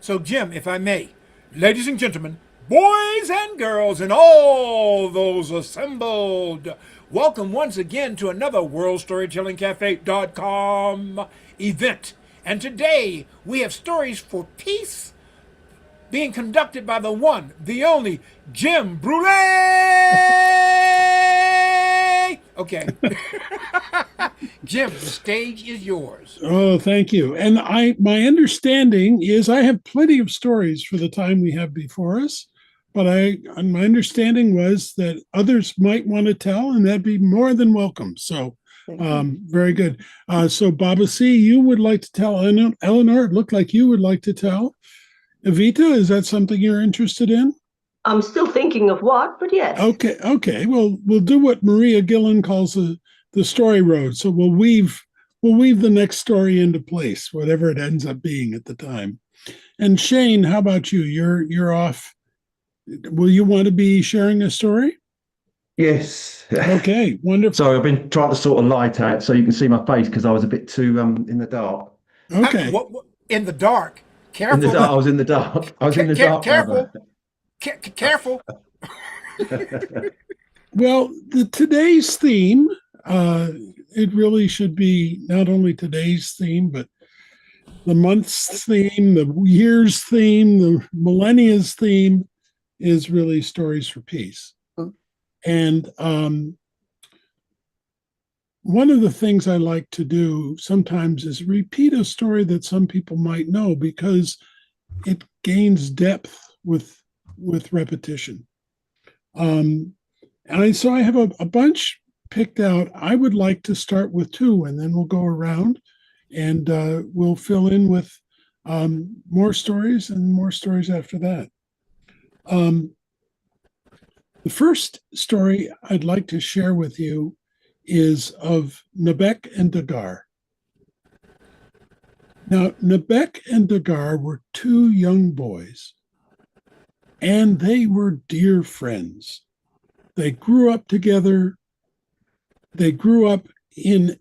So, Jim, if I may, ladies and gentlemen, boys and girls, and all those assembled, welcome once again to another WorldStorytellingCafe.com event. And today we have stories for peace being conducted by the one, the only Jim Brule. Okay. Jim, the stage is yours. Oh, thank you. And my understanding is I have plenty of stories for the time we have before us, but my understanding was that others might want to tell, and that'd be more than welcome. So, very good. So, Baba C, you would like to tell. Eleanor, it looked like you would like to tell. Evita, is that something you're interested in? I'm still thinking of what, but yes. Okay. Well, we'll do what Maria Gillen calls the story road. So we'll weave the next story into place, whatever it ends up being at the time. And Shane, how about you? You're off. Will you want to be sharing a story? Yes. Okay, wonderful. Sorry, I've been trying to sort of light out so you can see my face because I was a bit too in the dark. Okay. What, in the dark? Careful. In the dark, I was in the dark. I was in the dark. Careful. Careful. Well, today's theme, it really should be not only today's theme, but the month's theme, the year's theme, the millennia's theme is really stories for peace. And one of the things I like to do sometimes is repeat a story that some people might know because it gains depth with repetition. So I have a bunch picked out. I would like to start with two, and then we'll go around and we'll fill in with more stories and more stories after that. The first story I'd like to share with you is of Nebek and Dagar. Now, Nebek and Dagar were two young boys, and they were dear friends. They grew up together. They grew up in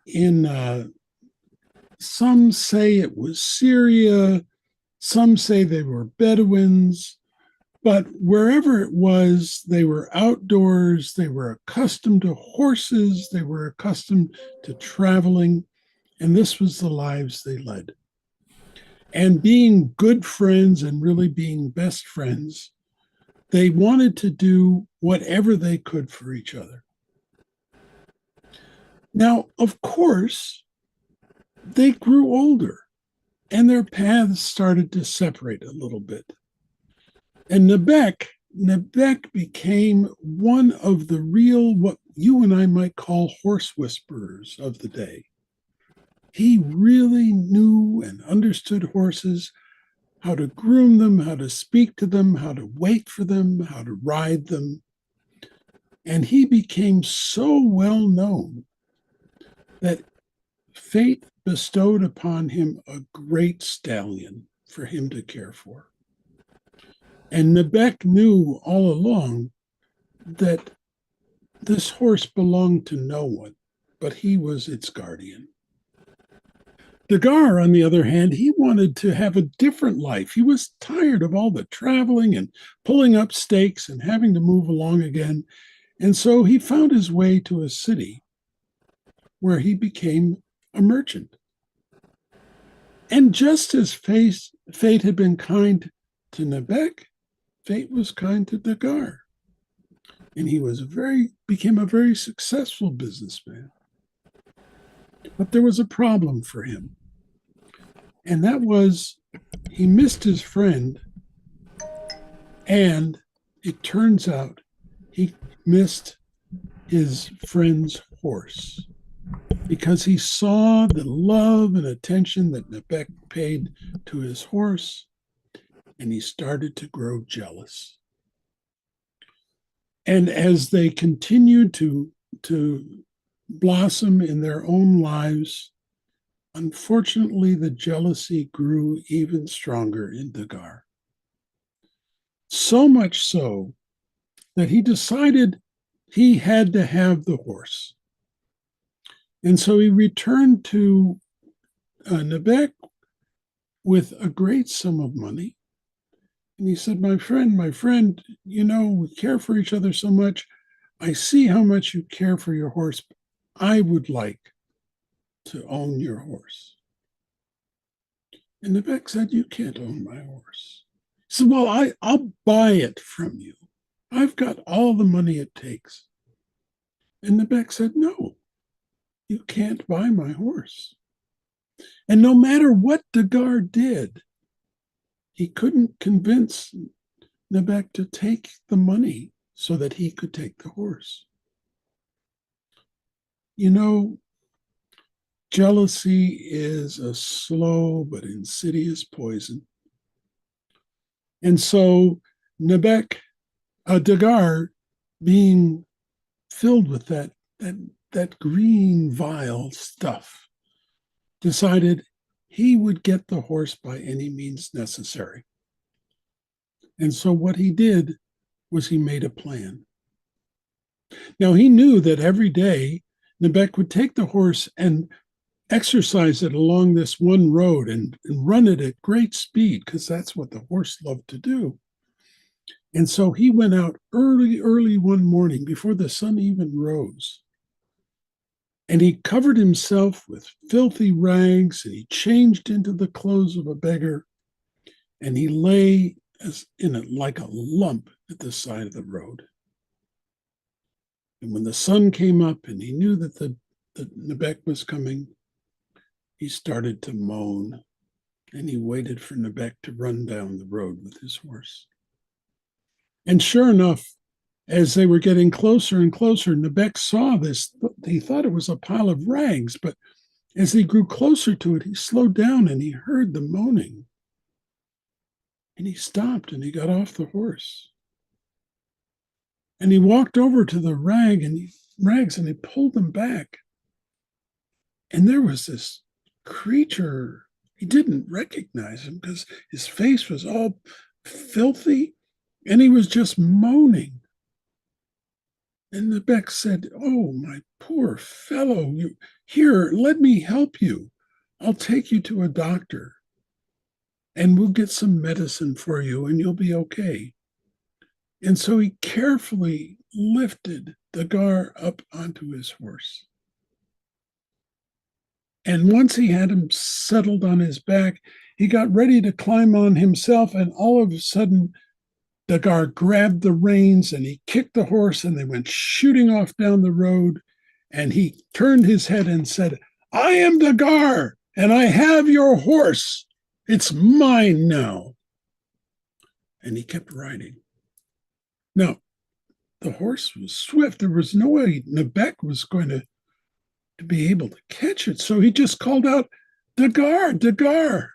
some say it was Syria, some say they were Bedouins, but wherever it was, they were outdoors, they were accustomed to horses, they were accustomed to traveling, and this was the lives they led. And being good friends and really being best friends, they wanted to do whatever they could for each other. Now, of course, they grew older and their paths started to separate a little bit. And Nebek became one of the real, what you and I might call horse whisperers of the day. He really knew and understood horses, how to groom them, how to speak to them, how to wait for them, how to ride them. And he became so well known that fate bestowed upon him a great stallion for him to care for. And Nebek knew all along that this horse belonged to no one, but he was its guardian. Dagar, on the other hand, he wanted to have a different life. He was tired of all the traveling and pulling up stakes and having to move along again. And so he found his way to a city where he became a merchant. And just as fate had been kind to Nebek, fate was kind to Dagar. And he became a very successful businessman. But there was a problem for him. And that was he missed his friend. And it turns out he missed his friend's horse because he saw the love and attention that Nebek paid to his horse, and he started to grow jealous. And as they continued to blossom in their own lives, unfortunately, the jealousy grew even stronger in Dagar. So much so that he decided he had to have the horse. And so he returned to Nebek with a great sum of money And he said, my friend, you know, we care for each other so much. I see how much you care for your horse. I would like to own your horse. And Nabek said, you can't own my horse. He said, well, I'll buy it from you. I've got all the money it takes. And Nabek said, no, you can't buy my horse. And no matter what Dagar did, he couldn't convince Nabek to take the money so that he could take the horse. You know, jealousy is a slow but insidious poison. And so Dagar, being filled with that green vile stuff, decided he would get the horse by any means necessary. And so what he did was he made a plan. Now he knew that every day Nabek would take the horse and exercise it along this one road and run it at great speed, because that's what the horse loved to do. And so he went out early one morning before the sun even rose. And he covered himself with filthy rags, and he changed into the clothes of a beggar, and he lay like a lump at the side of the road. And when the sun came up and he knew that Nabek was coming, he started to moan, and he waited for Nabek to run down the road with his horse. And sure enough, as they were getting closer and closer, Nabek saw this. He thought it was a pile of rags, but as he grew closer to it, he slowed down and he heard the moaning. And he stopped and he got off the horse. And he walked over to the rags and he pulled them back. And there was this creature. He didn't recognize him because his face was all filthy and he was just moaning. And Nabek said, oh, my poor fellow, here, let me help you. I'll take you to a doctor and we'll get some medicine for you and you'll be okay. And so he carefully lifted Dagar up onto his horse. And once he had him settled on his back, he got ready to climb on himself, and all of a sudden, Dagar grabbed the reins and he kicked the horse, and they went shooting off down the road. And he turned his head and said, I am Dagar, and I have your horse. It's mine now. And he kept riding. Now, the horse was swift. There was no way Nabek was going to be able to catch it. So he just called out, Dagar, Dagar,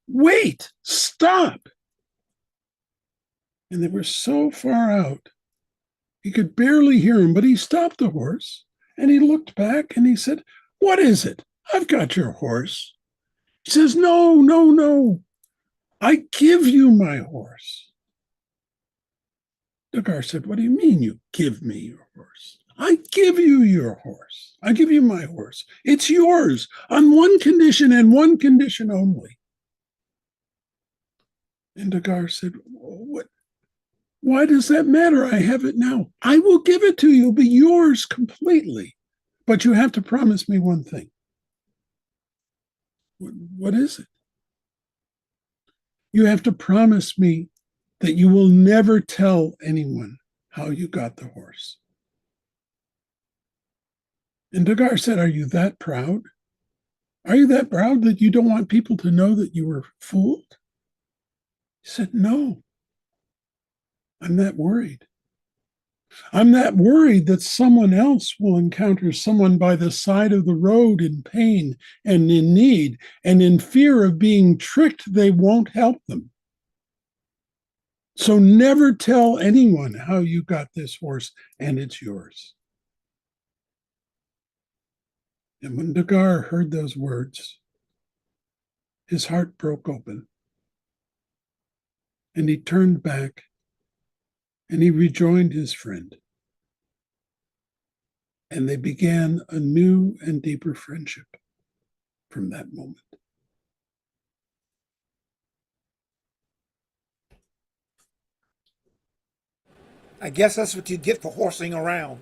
wait, stop. And they were so far out, he could barely hear him, but he stopped the horse and he looked back and he said, what is it? I've got your horse. He says, no, no, no. I give you my horse. Dagar said, what do you mean you give me your horse? I give you your horse. I give you my horse. It's yours on one condition and one condition only. And Dagar said, what? Why does that matter? I have it now. I will give it to you. It'll be yours completely. But you have to promise me one thing. What is it? You have to promise me that you will never tell anyone how you got the horse. And Dagar said, are you that proud? Are you that proud that you don't want people to know that you were fooled? He said, no. I'm not worried. I'm not worried that someone else will encounter someone by the side of the road in pain and in need, and in fear of being tricked, they won't help them. So never tell anyone how you got this horse, and it's yours. And when Dagar heard those words, his heart broke open, and he turned back and he rejoined his friend. And they began a new and deeper friendship from that moment. I guess that's what you get for horsing around.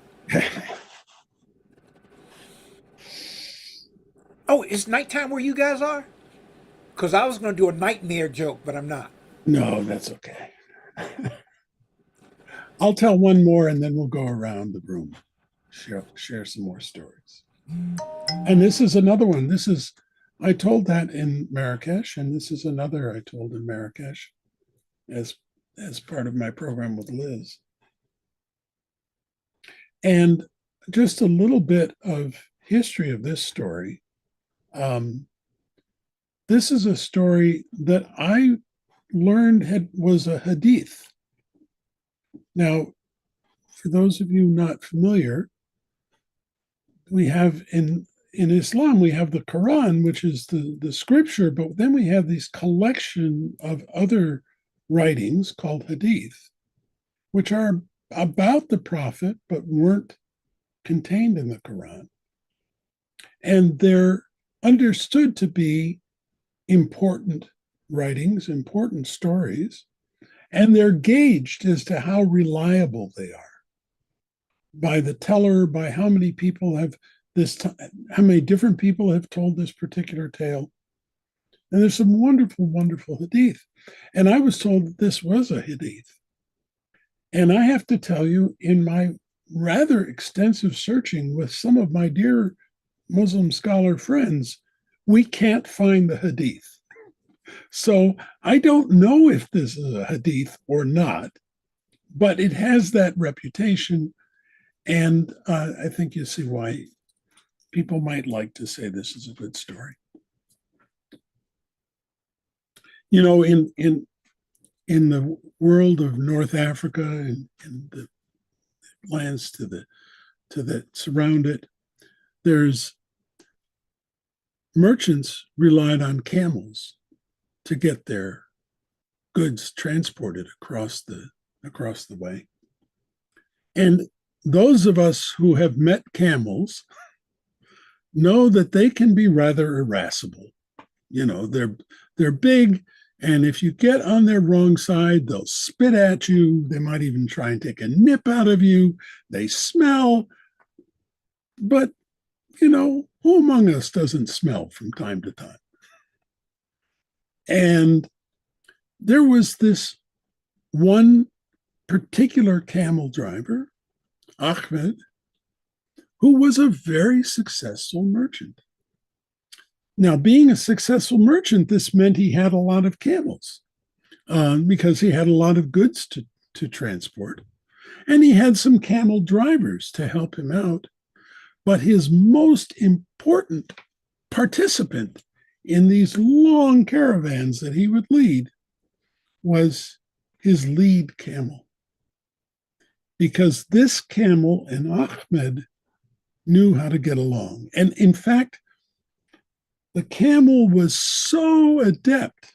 Oh, it's nighttime where you guys are? Because I was going to do a nightmare joke, but I'm not. No, that's okay. I'll tell one more and then we'll go around the room, share some more stories. And this is another one. I told that in Marrakesh, and this is another I told in Marrakesh as part of my program with Liz. And just a little bit of history of this story. This is a story that I learned was a hadith. Now, for those of you not familiar, we have in Islam, we have the Quran, which is the scripture, but then we have this collection of other writings called hadith, which are about the Prophet, but weren't contained in the Quran. And they're understood to be important writings, important stories, and they're gauged as to how reliable they are by the teller, by how many people how many different people have told this particular tale. And there's some wonderful, wonderful hadith. And I was told that this was a hadith. And I have to tell you, in my rather extensive searching with some of my dear Muslim scholar friends, we can't find the hadith. So I don't know if this is a hadith or not, but it has that reputation. And I think you see why people might like to say this is a good story. You know, in the world of North Africa and the lands that surround it, there's merchants relied on camels to get their goods transported across the way. And those of us who have met camels know that they can be rather irascible. You know, they're big, and if you get on their wrong side, they'll spit at you. They might even try and take a nip out of you. They smell. But, you know, who among us doesn't smell from time to time? And there was this one particular camel driver, Ahmed, who was a very successful merchant. Now, being a successful merchant, this meant he had a lot of camels because he had a lot of goods to transport. And he had some camel drivers to help him out. But his most important participant in these long caravans that he would lead was his lead camel. Because this camel and Ahmed knew how to get along. And in fact, the camel was so adept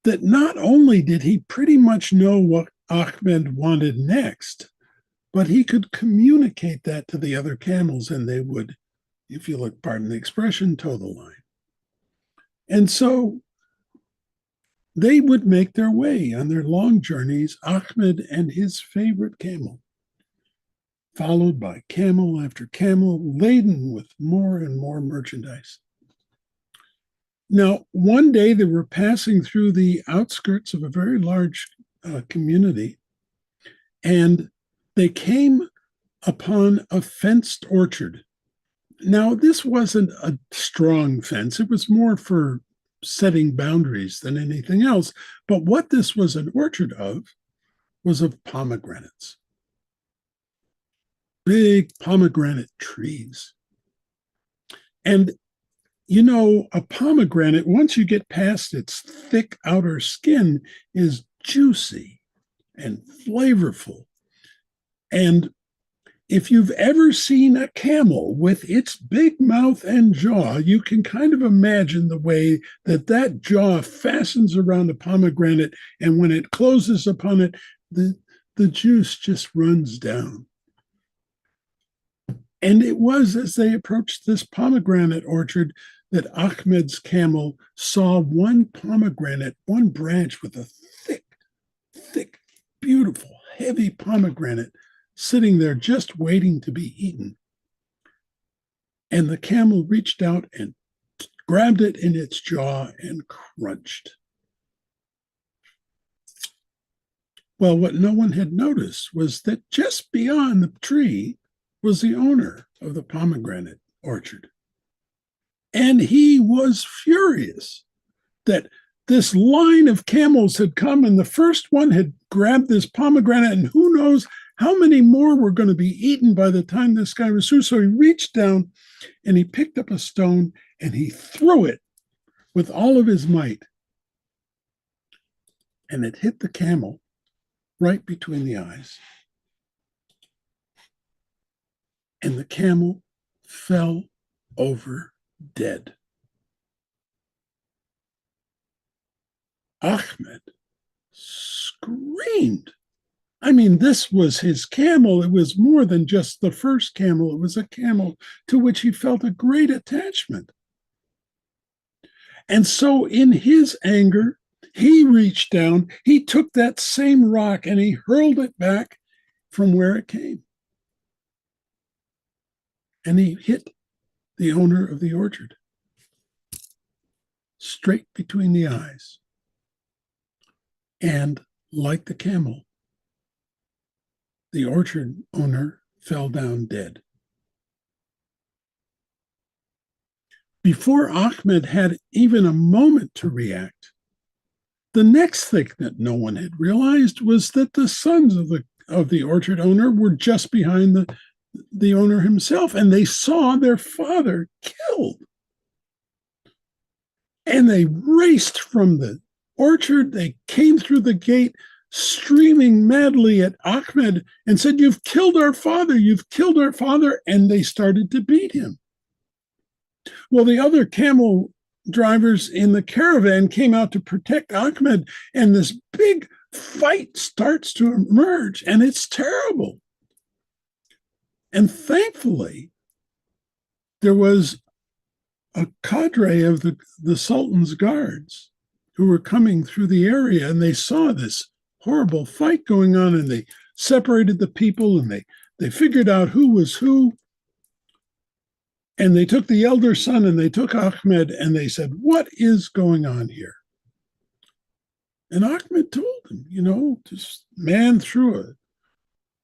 that not only did he pretty much know what Ahmed wanted next, but he could communicate that to the other camels, and they would, if you look, pardon the expression, toe the line. And so they would make their way on their long journeys, Ahmed and his favorite camel, followed by camel after camel, laden with more and more merchandise. Now, one day they were passing through the outskirts of a very large community, and they came upon a fenced orchard. Now, this wasn't a strong fence. It was more for setting boundaries than anything else. But what this was an orchard of was of pomegranates. Big pomegranate trees. And, you know, a pomegranate, once you get past its thick outer skin, is juicy and flavorful. And if you've ever seen a camel with its big mouth and jaw, you can kind of imagine the way that jaw fastens around a pomegranate, and when it closes upon it, the juice just runs down. And it was as they approached this pomegranate orchard that Ahmed's camel saw one pomegranate, one branch with a thick, beautiful, heavy pomegranate sitting there just waiting to be eaten. And the camel reached out and grabbed it in its jaw and crunched. Well, what no one had noticed was that just beyond the tree was the owner of the pomegranate orchard. And he was furious that this line of camels had come and the first one had grabbed this pomegranate, and who knows how many more were going to be eaten by the time this guy was through. So he reached down and he picked up a stone and he threw it with all of his might. And it hit the camel right between the eyes. And the camel fell over dead. Ahmed screamed. I mean, this was his camel. It was more than just the first camel. It was a camel to which he felt a great attachment. And so in his anger, he reached down, he took that same rock and he hurled it back from where it came. And he hit the owner of the orchard straight between the eyes. And like the camel, the orchard owner fell down dead. Before Ahmed had even a moment to react, the next thing that no one had realized was that the sons of the orchard owner were just behind the owner himself, and they saw their father killed. And they raced from the orchard. They came through the gate, streaming madly at Ahmed and said, "You've killed our father, you've killed our father." And they started to beat him. Well, the other camel drivers in the caravan came out to protect Ahmed, and this big fight starts to emerge, and it's terrible. And thankfully, there was a cadre of the Sultan's guards who were coming through the area, and they saw this horrible fight going on, and they separated the people, and they figured out who was who. And they took the elder son and they took Ahmed and they said, "What is going on here?" And Ahmed told them, this man threw a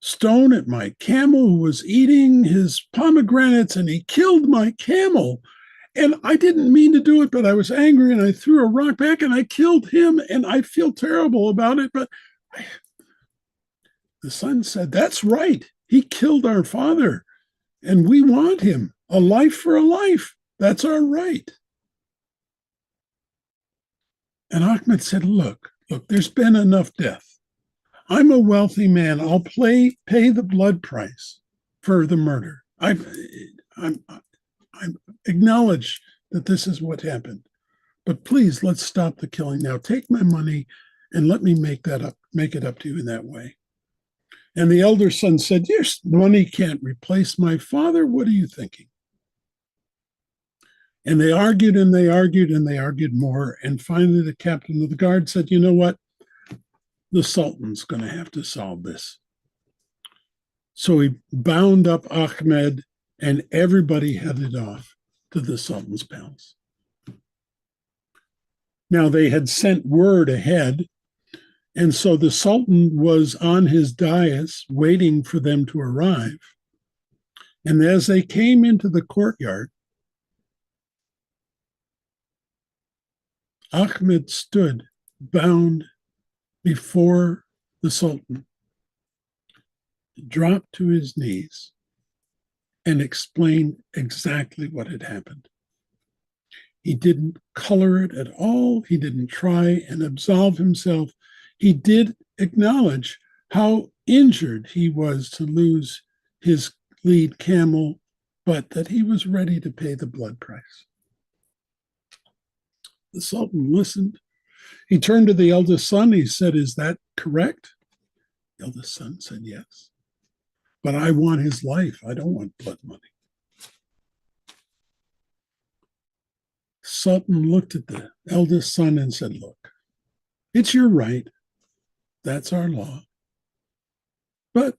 stone at my camel who was eating his pomegranates and he killed my camel. And I didn't mean to do it, but I was angry and I threw a rock back and I killed him and I feel terrible about it. But the son said, "That's right. He killed our father and we want him. A life for a life. That's our right." And Ahmed said, look, there's been enough death. I'm a wealthy man. I'll pay the blood price for the murder. I acknowledge that this is what happened. But please, let's stop the killing now. Take my money and let me make it up to you in that way. And the elder son said, "Your money can't replace my father. What are you thinking?" And they argued and they argued and they argued more. And finally, the captain of the guard said, "You know what? The Sultan's going to have to solve this." So he bound up Ahmed and everybody headed off to the Sultan's palace. Now, they had sent word ahead. And so the Sultan was on his dais waiting for them to arrive. And as they came into the courtyard, Ahmed stood bound before the Sultan, dropped to his knees, and explained exactly what had happened. He didn't color it at all. He didn't try and absolve himself. He did acknowledge how injured he was to lose his lead camel, but that he was ready to pay the blood price. The Sultan listened. He turned to the eldest son. He said, "Is that correct?" The eldest son said, "Yes. But I want his life. I don't want blood money." Sultan looked at the eldest son and said, "Look, it's your right. That's our law. But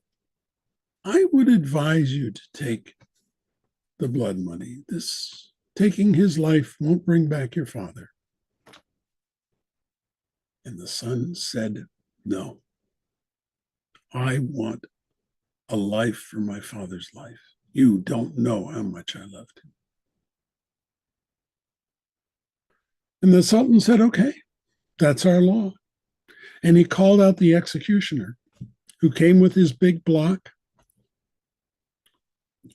I would advise you to take the blood money. This taking his life won't bring back your father. And the son said, no, I want a life for my father's life. You don't know how much I loved him. And the Sultan said, okay, that's our law. And he called out the executioner, who came with his big block,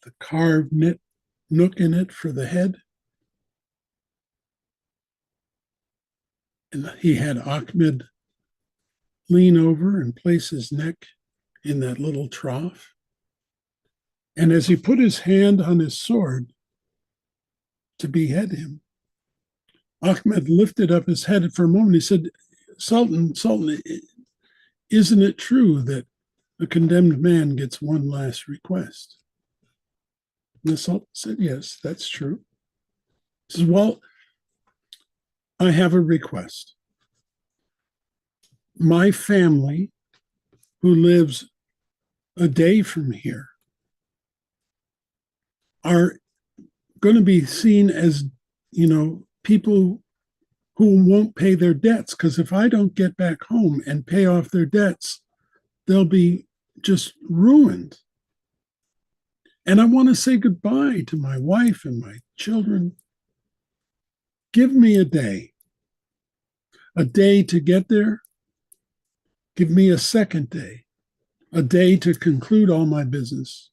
the carved nook in it for the head. And he had Ahmed lean over and place his neck in that little trough. And as he put his hand on his sword to behead him, Ahmed lifted up his head for a moment. He said, Sultan, isn't it true that a condemned man gets one last request? And the Sultan said, yes, that's true. He says, well, I have a request. My family, who lives a day from here, are going to be seen as, people who won't pay their debts. Because if I don't get back home and pay off their debts, they'll be just ruined. And I want to say goodbye to my wife and my children. Give me a day to get there. Give me a second day, a day to conclude all my business.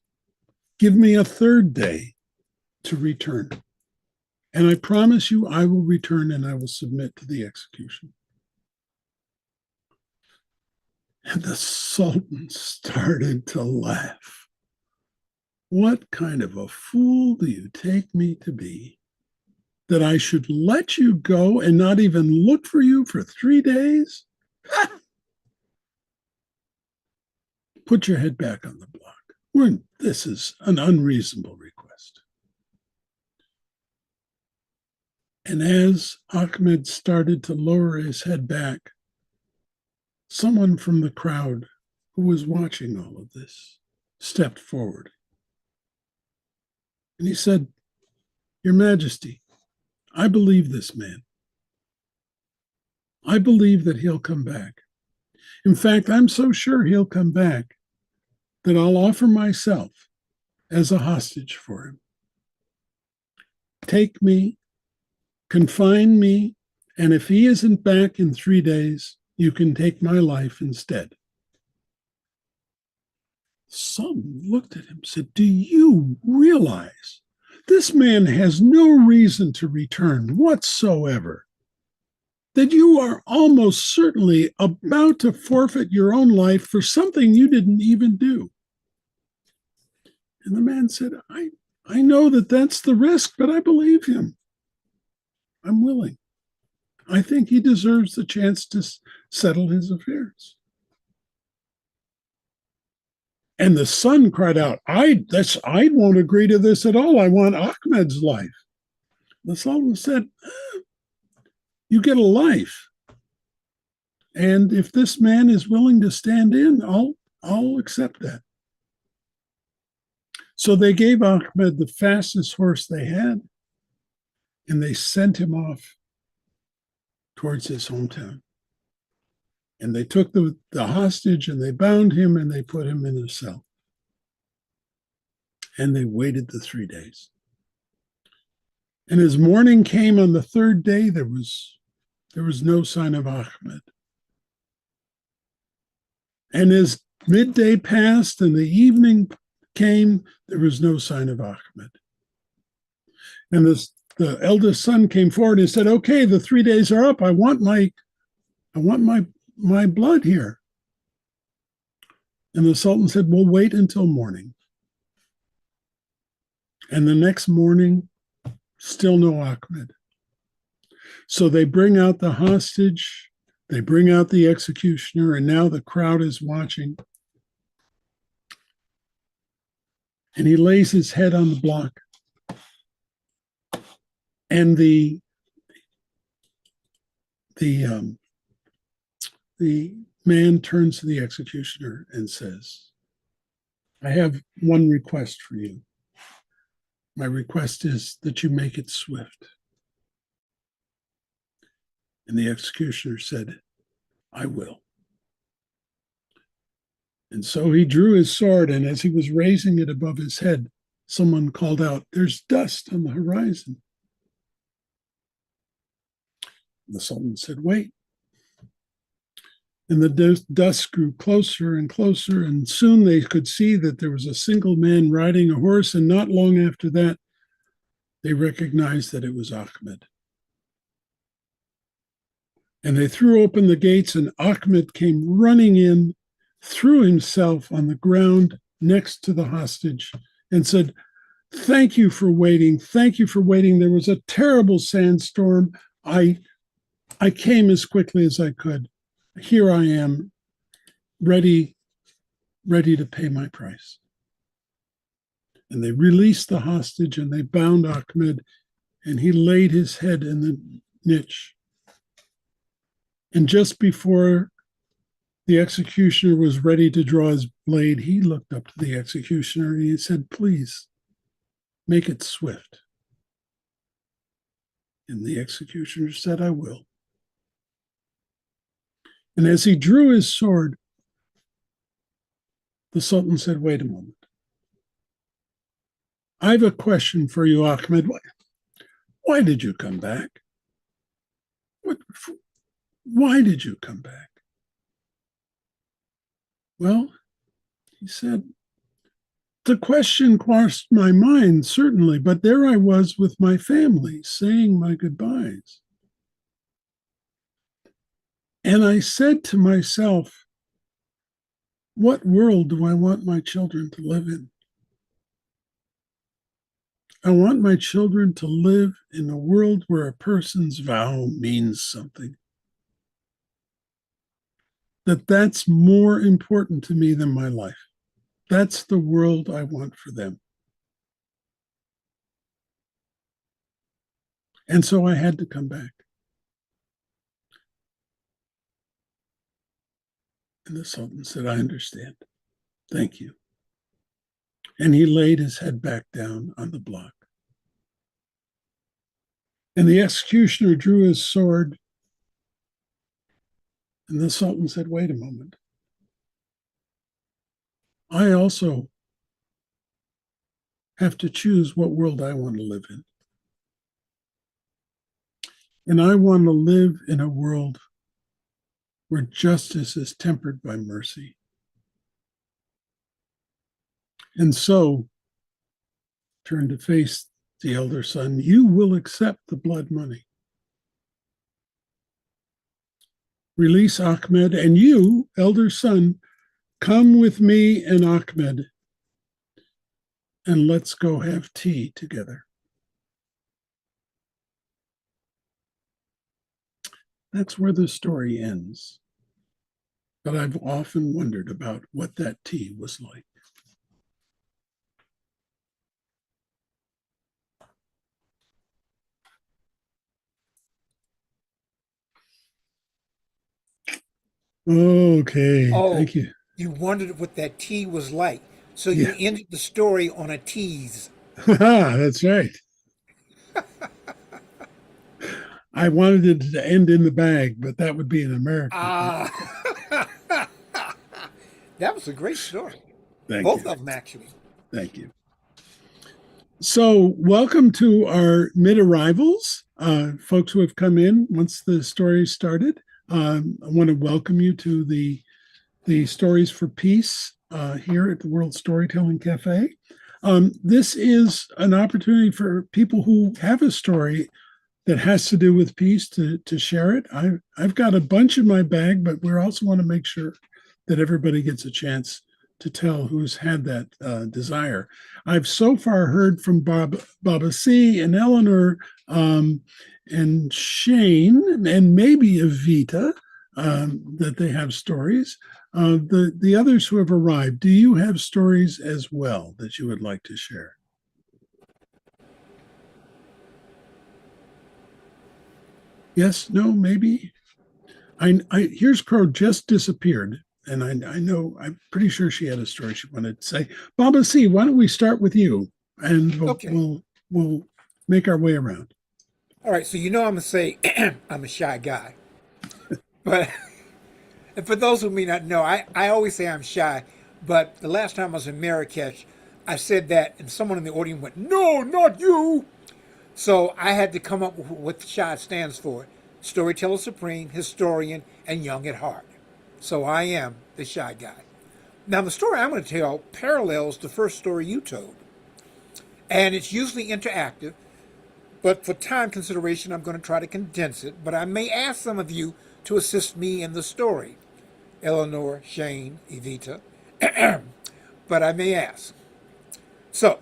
Give me a third day to return. And I promise you, I will return and I will submit to the execution. And the Sultan started to laugh. What kind of a fool do you take me to be, that I should let you go and not even look for you for 3 days? Put your head back on the block. This is an unreasonable request. And as Ahmed started to lower his head back, someone from the crowd who was watching all of this stepped forward. And he said, Your Majesty, I believe this man. I believe that he'll come back. In fact, I'm so sure he'll come back that I'll offer myself as a hostage for him. Take me, confine me, and if he isn't back in 3 days, you can take my life instead. Sultan looked at him and said, Do you realize this man has no reason to return whatsoever? That you are almost certainly about to forfeit your own life for something you didn't even do. And the man said, I know that that's the risk, but I believe him. I'm willing. I think he deserves the chance to settle his affairs. And the son cried out, I won't agree to this at all. I want Ahmed's life. The Sultan said, you get a life. And if this man is willing to stand in, I'll accept that. So they gave Ahmed the fastest horse they had, and they sent him off towards his hometown. And they took the hostage and they bound him and they put him in a cell. And they waited the 3 days. And as morning came on the third day, there was no sign of Ahmed. And as midday passed and the evening came, there was no sign of Ahmed. And the eldest son came forward and said, okay, the 3 days are up. I want my blood here. And the Sultan said, we'll wait until morning. And the next morning, still no Ahmed. So they bring out the hostage, they bring out the executioner, and now the crowd is watching. And he lays his head on the block. And the man turns to the executioner and says, I have one request for you. My request is that you make it swift. And the executioner said, I will. And so he drew his sword, and as he was raising it above his head, someone called out, there's dust on the horizon. And the Sultan said, wait. And the dust grew closer and closer, and soon they could see that there was a single man riding a horse, and not long after that, they recognized that it was Ahmed. And they threw open the gates, and Ahmed came running in, threw himself on the ground next to the hostage, and said, thank you for waiting. Thank you for waiting. There was a terrible sandstorm. I came as quickly as I could. Here I am, ready to pay my price. And they released the hostage, and they bound Ahmed, and he laid his head in the niche. And just before the executioner was ready to draw his blade, he looked up to the executioner and he said, please, make it swift. And the executioner said, I will. And as he drew his sword, the Sultan said, wait a moment. I have a question for you, Ahmed. Why did you come back? Why did you come back? Well, he said, the question crossed my mind, certainly, but there I was with my family saying my goodbyes. And I said to myself, what world do I want my children to live in? I want my children to live in a world where a person's vow means something. That's more important to me than my life. That's the world I want for them. And so I had to come back. And the Sultan said, I understand. Thank you. And he laid his head back down on the block. And the executioner drew his sword. And the Sultan said, wait a moment. I also have to choose what world I want to live in. And I want to live in a world where justice is tempered by mercy. And so, turn to face the elder son, you will accept the blood money. Release Ahmed, and you, elder son, come with me and Ahmed, and let's go have tea together. That's where the story ends. But I've often wondered about what that tea was like. Okay, thank you. You wondered what that tea was like. So Yeah. you ended the story on a tease. That's right. I wanted it to end in the bag, but that would be an American. That was a great story. Thank Both you. of them, actually. Thank you. So, welcome to our mid-arrivals, folks who have come in once the story started. I want to welcome you to the Stories for Peace here at the World Storytelling Cafe. This is an opportunity for people who have a story that has to do with peace to share it. I've got a bunch in my bag, but we also want to make sure that everybody gets a chance to tell who's had that desire. I've so far heard from Baba C. and Eleanor and Shane and maybe Evita that they have stories. The others who have arrived, do you have stories as well that you would like to share? Yes, no, maybe. Here's Crow just disappeared. And I'm pretty sure she had a story she wanted to say. Baba C, why don't we start with you, and Okay. we'll make our way around. All right, so I'm gonna say I'm a shy guy, but and for those who may not know, I always say I'm shy, but the last time I was in Marrakesh, I said that, and someone in the audience went, "No, not you." So I had to come up with what shy stands for: storyteller supreme, historian, and young at heart. So I am the shy guy. Now the story I'm going to tell parallels the first story you told, and it's usually interactive. But for time consideration, I'm going to try to condense it. But I may ask some of you to assist me in the story. Eleanor, Shane, Evita. But I may ask. So,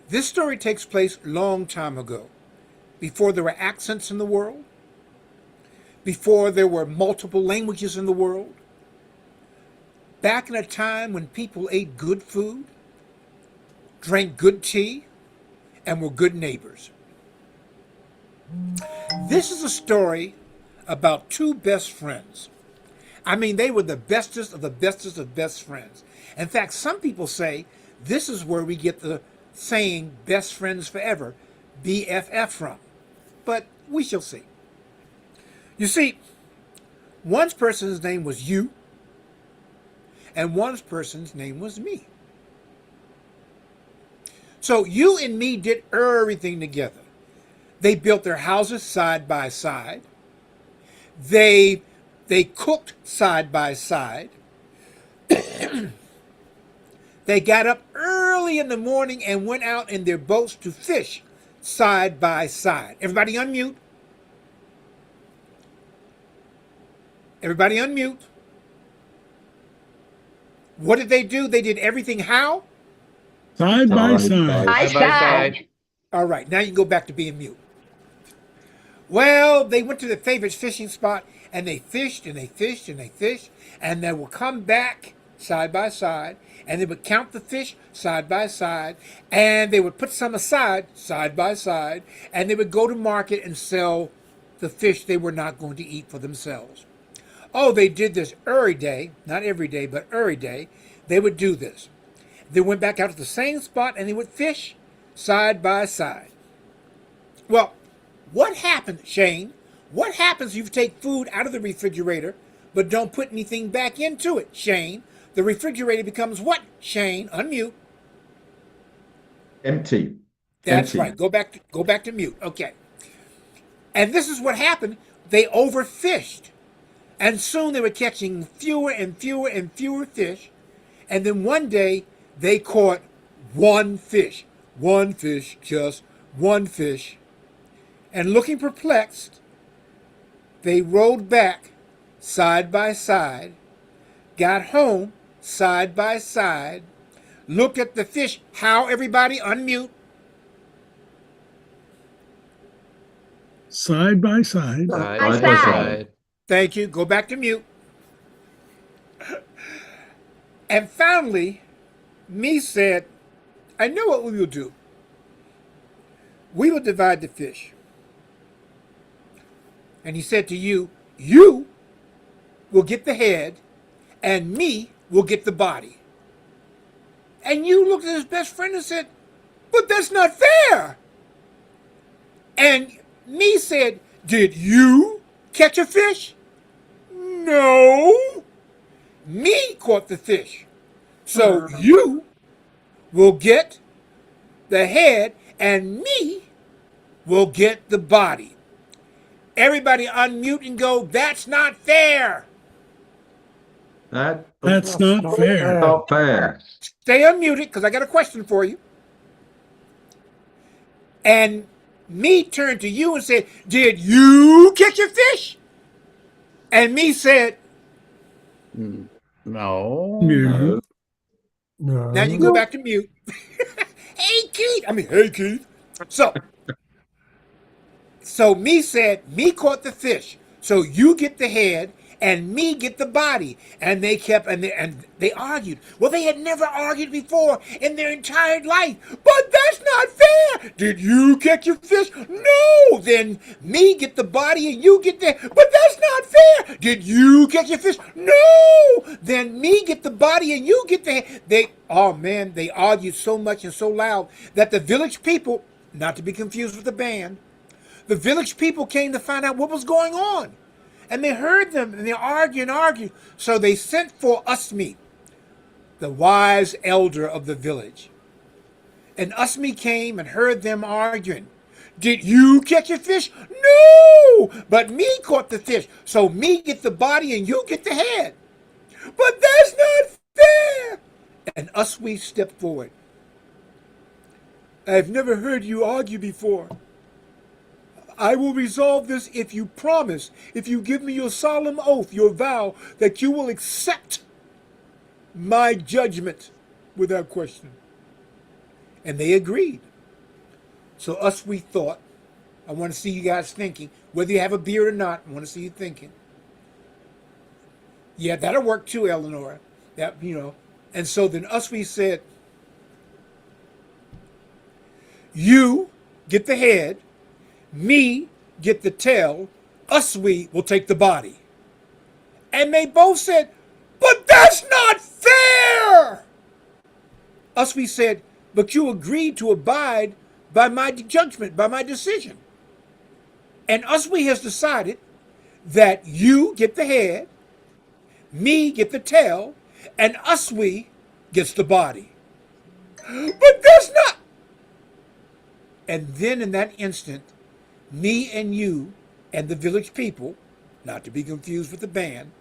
this story takes place long time ago, before there were accents in the world, before there were multiple languages in the world, back in a time when people ate good food, drank good tea, and were good neighbors. This is a story about two best friends. I mean, they were the bestest of the bestest of best friends. In fact, some people say this is where we get the saying best friends forever, BFF, from. But we shall see. You see, one person's name was you, and one person's name was me. So you and me did everything together. They built their houses side by side. They cooked side by side. They got up early in the morning and went out in their boats to fish side by side. Everybody unmute. Everybody unmute. What did they do? They did everything how? Side by side. I side. All right, now you can go back to being mute. Well, they went to their favorite fishing spot and they fished and they fished and they fished, and they would come back side by side, and they would count the fish side by side, and they would put some aside side by side, and they would go to market and sell the fish they were not going to eat for themselves. Oh, they did this every day, not every day, but every day. They would do this. They went back out to the same spot and they would fish side by side. Well, what happens, Shane? What happens if you take food out of the refrigerator but don't put anything back into it, Shane? The refrigerator becomes what, Shane? Unmute. Empty. That's Empty. right. Go back to mute. Okay. And this is what happened. They overfished. And soon they were catching fewer and fewer and fewer fish. And then one day they caught one fish. One fish, just one fish. And looking perplexed, they rowed back side by side, got home side by side, looked at the fish. How, everybody? Unmute. Side by side. Side I by side. side. Thank you. Go back to mute. And finally, me said, I know what we will do. We will divide the fish. And he said to you, you will get the head, and me will get the body. And you looked at his best friend and said, but that's not fair. And me said, did you catch a fish? No. Me caught the fish. So you will get the head, and me will get the body. Everybody unmute and go, that's not fair. That's not fair. Not fair. Stay unmuted because I got a question for you. And me turned to you and said, did you catch a fish? And me said, No. No. now you go back to mute. Hey, Keith. So me said, me caught the fish. So you get the head and me get the body. And they kept, and they argued. Well, they had never argued before in their entire life. But that's not fair. Did you catch a fish? No. Then me get the body and you get the, but that's not fair. Did you catch a fish? No. then me get the body and you get the head. Oh man, they argued so much and so loud that the village people, not to be confused with the band, the village people came to find out what was going on. And they heard them and they argued. So they sent for Usmi, the wise elder of the village. And Usmi came and heard them arguing. Did you catch a fish? No, but me caught the fish. So me get the body and you get the head. But that's not fair. And Usmi stepped forward. I've never heard you argue before. I will resolve this if you promise, if you give me your solemn oath, your vow, that you will accept my judgment without question. And they agreed. So Usmi thought, I want to see you guys thinking, whether you have a beard or not, I want to see you thinking. Yeah, that'll work too, Eleanor. That, And so then Usmi said, you get the head, me get the tail, Usmi will take the body. And they both said, but that's not fair! Usmi said, but you agreed to abide by my judgment, by my decision. And Usmi has decided that you get the head, me get the tail, and Usmi gets the body. But that's not. And then in that instant, me and you and the village people, not to be confused with the band,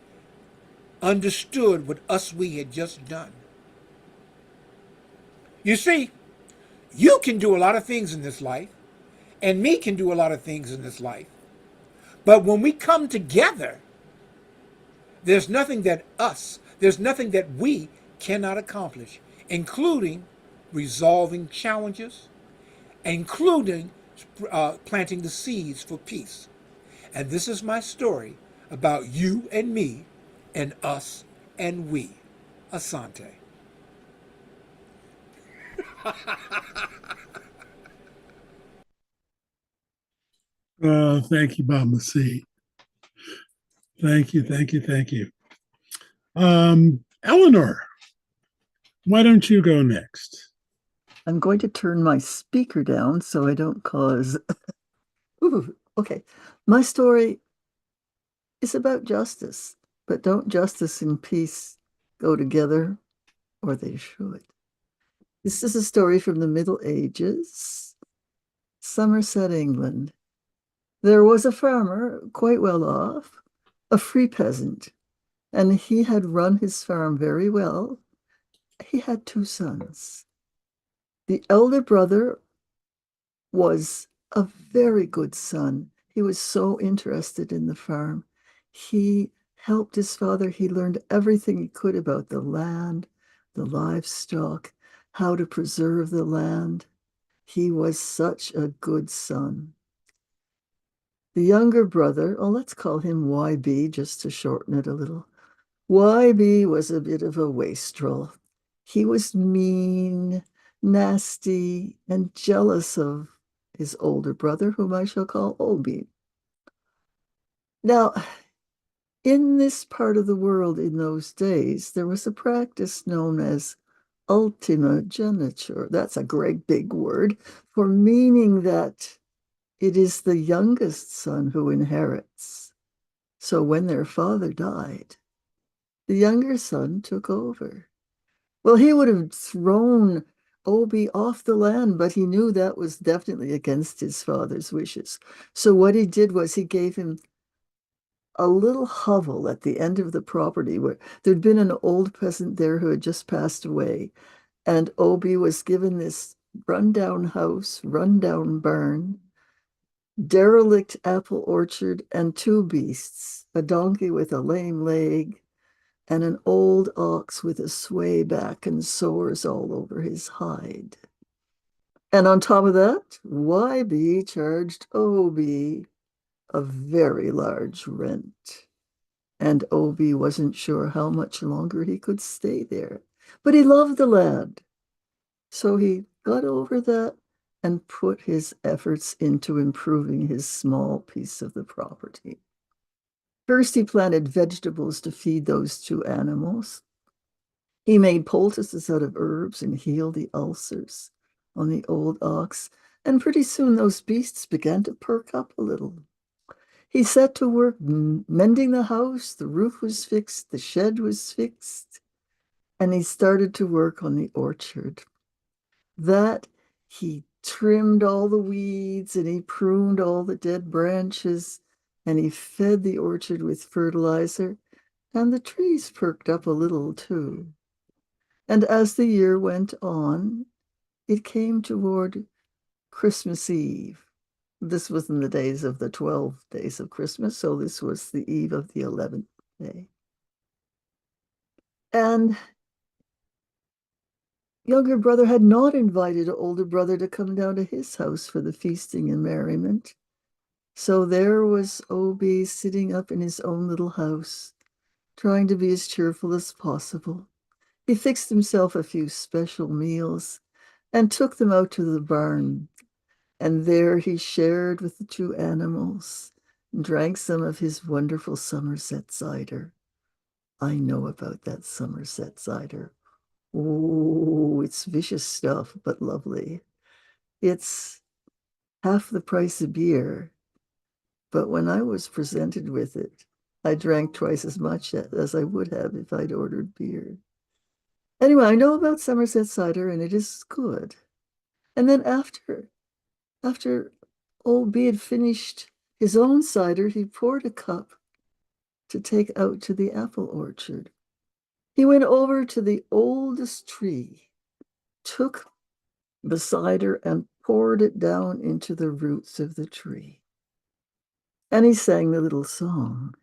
understood what Usmi had just done. You see, you can do a lot of things in this life, and me can do a lot of things in this life. But when we come together, there's nothing that we cannot accomplish, including resolving challenges, including planting the seeds for peace. And this is my story about you and me and us and we. Asante. Thank you, Mama C. Thank you. Eleanor, why don't you go next? I'm going to turn my speaker down so I don't cause. Ooh, okay. My story is about justice, but don't justice and peace go together, or they should? This is a story from the Middle Ages, Somerset, England. There was a farmer, quite well off, a free peasant, and he had run his farm very well. He had 2 sons. The elder brother was a very good son. He was so interested in the farm. He helped his father. He learned everything he could about the land, the livestock, how to preserve the land. He was such a good son. The younger brother, let's call him YB just to shorten it a little. YB was a bit of a wastrel. He was mean, nasty, and jealous of his older brother, whom I shall call Obi. Now, in this part of the world in those days, there was a practice known as ultima geniture. That's a great big word for meaning that it is the youngest son who inherits. So when their father died, the younger son took over. Well, he would have thrown Obi off the land, but he knew that was definitely against his father's wishes. So what he did was he gave him a little hovel at the end of the property where there'd been an old peasant there who had just passed away. And Obi was given this rundown house, rundown barn, derelict apple orchard, and 2 beasts, a donkey with a lame leg, and an old ox with a sway back and sores all over his hide. And on top of that, YB charged Obi a very large rent. And Obi wasn't sure how much longer he could stay there. But he loved the land. So he got over that and put his efforts into improving his small piece of the property. First, he planted vegetables to feed those two animals. He made poultices out of herbs and healed the ulcers on the old ox, and pretty soon those beasts began to perk up a little. He set to work mending the house, the roof was fixed, the shed was fixed, and he started to work on the orchard. That he trimmed all the weeds and he pruned all the dead branches and he fed the orchard with fertilizer, and the trees perked up a little too. And as the year went on, it came toward Christmas Eve. This was in the days of the 12 days of Christmas, so this was the eve of the 11th day. And younger brother had not invited older brother to come down to his house for the feasting and merriment. So there was Obi sitting up in his own little house, trying to be as cheerful as possible. He fixed himself a few special meals and took them out to the barn. And there he shared with the two animals and drank some of his wonderful Somerset cider. I know about that Somerset cider. Oh, it's vicious stuff, but lovely. It's half the price of beer. But when I was presented with it, I drank twice as much as I would have if I'd ordered beer. Anyway, I know about Somerset cider and it is good. And then after old B had finished his own cider, he poured a cup to take out to the apple orchard. He went over to the oldest tree, took the cider and poured it down into the roots of the tree. And he sang the little song.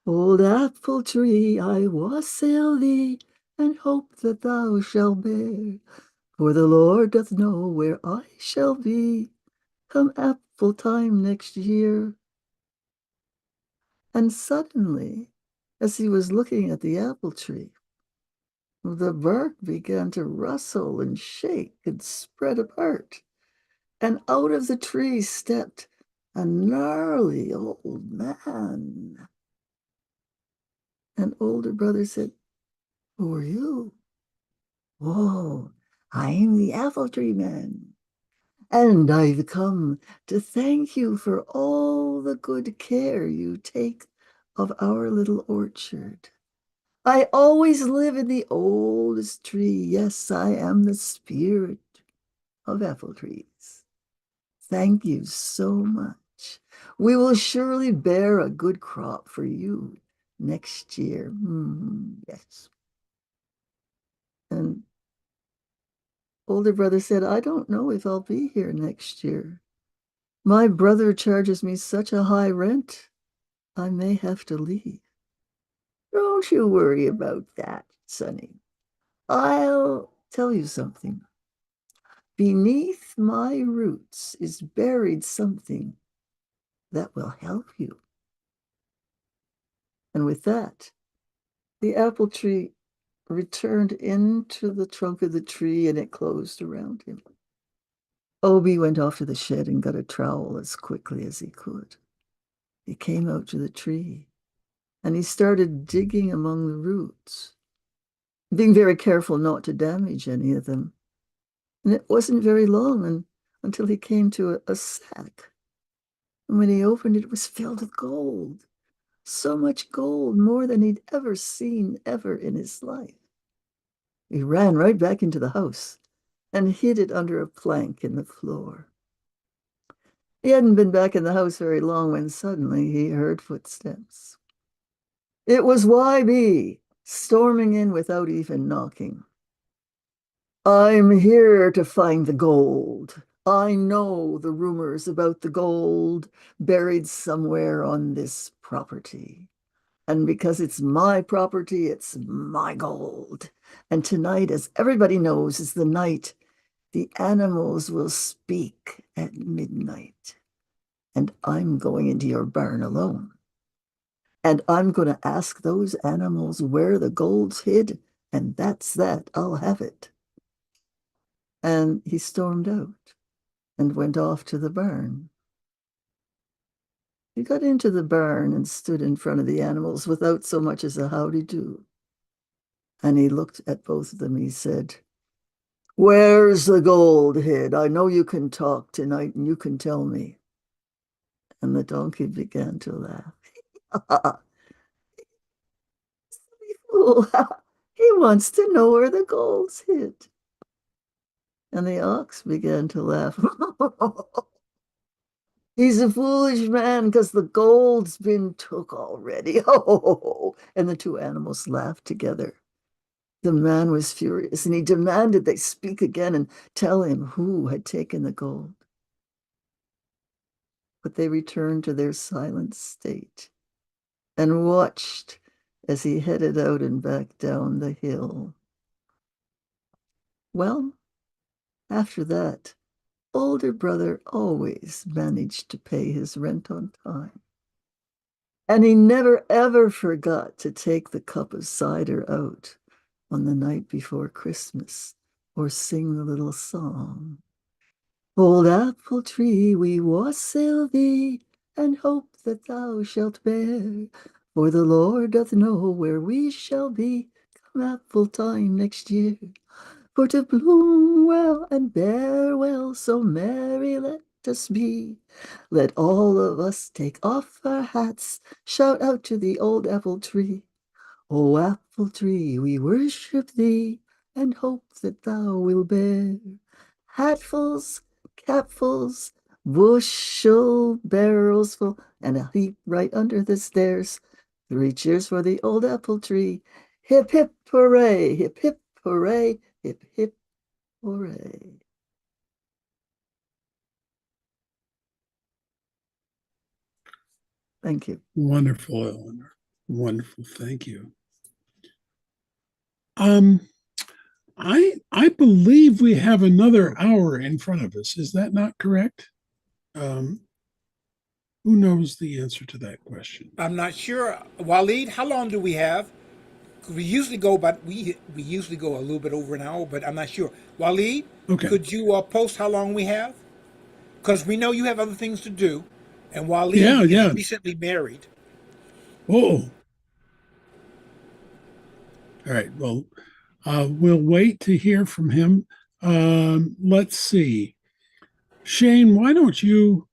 Old apple tree, I wassail thee, and hope that thou shalt bear. For the Lord doth know where I shall be, come apple time next year. And suddenly, as he was looking at the apple tree, the bark began to rustle and shake and spread apart. And out of the tree stepped a gnarly old man. And older brother said, "Who are you?" "Oh, I'm the apple tree man. And I've come to thank you for all the good care you take of our little orchard. I always live in the oldest tree. Yes, I am the spirit of apple trees. Thank you so much. We will surely bear a good crop for you next year." Yes. And older brother said, "I don't know if I'll be here next year. My brother charges me such a high rent, I may have to leave." "Don't you worry about that, Sonny. I'll tell you something. Beneath my roots is buried something that will help you." And with that, the apple tree returned into the trunk of the tree and it closed around him. Obi went off to the shed and got a trowel as quickly as he could. He came out to the tree and he started digging among the roots, being very careful not to damage any of them. And it wasn't very long until he came to a sack. And when he opened it, it was filled with gold. So much gold, more than he'd ever seen ever in his life. He ran right back into the house and hid it under a plank in the floor. He hadn't been back in the house very long when suddenly he heard footsteps. It was YB storming in without even knocking. "I'm here to find the gold. I know the rumors about the gold buried somewhere on this property. And because it's my property, it's my gold. And tonight, as everybody knows, is the night the animals will speak at midnight. And I'm going into your barn alone. And I'm going to ask those animals where the gold's hid, and that's that. I'll have it." And he stormed out and went off to the barn. He got into the barn and stood in front of the animals without so much as a howdy do. And he looked at both of them. He said, "Where's the gold head? I know you can talk tonight and you can tell me." And the donkey began to laugh. Silly fool. He wants to know where the gold's hid. And the ox began to laugh. He's a foolish man because the gold's been took already. Oh, and the two animals laughed together. The man was furious and he demanded they speak again and tell him who had taken the gold. But they returned to their silent state and watched as he headed out and back down the hill. Well, after that, older brother always managed to pay his rent on time. And he never ever forgot to take the cup of cider out on the night before Christmas or sing the little song. Old apple tree, we wassail thee and hope that thou shalt bear, for the Lord doth know where we shall be come apple time next year. For to bloom well and bear well, so merry let us be. Let all of us take off our hats, shout out to the old apple tree. O apple tree, we worship thee, and hope that thou will bear hatfuls, capfuls, bushel barrels full, and a heap right under the stairs. 3 cheers for the old apple tree. Hip, hip, hooray, hip, hip, hooray, hip, hip, hooray. Thank you. Wonderful, Eleanor. Wonderful. Thank you. I believe we have another hour in front of us. Is that not correct? Who knows the answer to that question? I'm not sure. Waleed, how long do we have? 'Cause we usually go about we usually go a little bit over an hour, but I'm not sure. Waleed, Okay. could you post how long we have? Because we know you have other things to do, and Waleed Yeah. is recently married. Oh. All right. Well, we'll wait to hear from him. Let's see. Shane, why don't you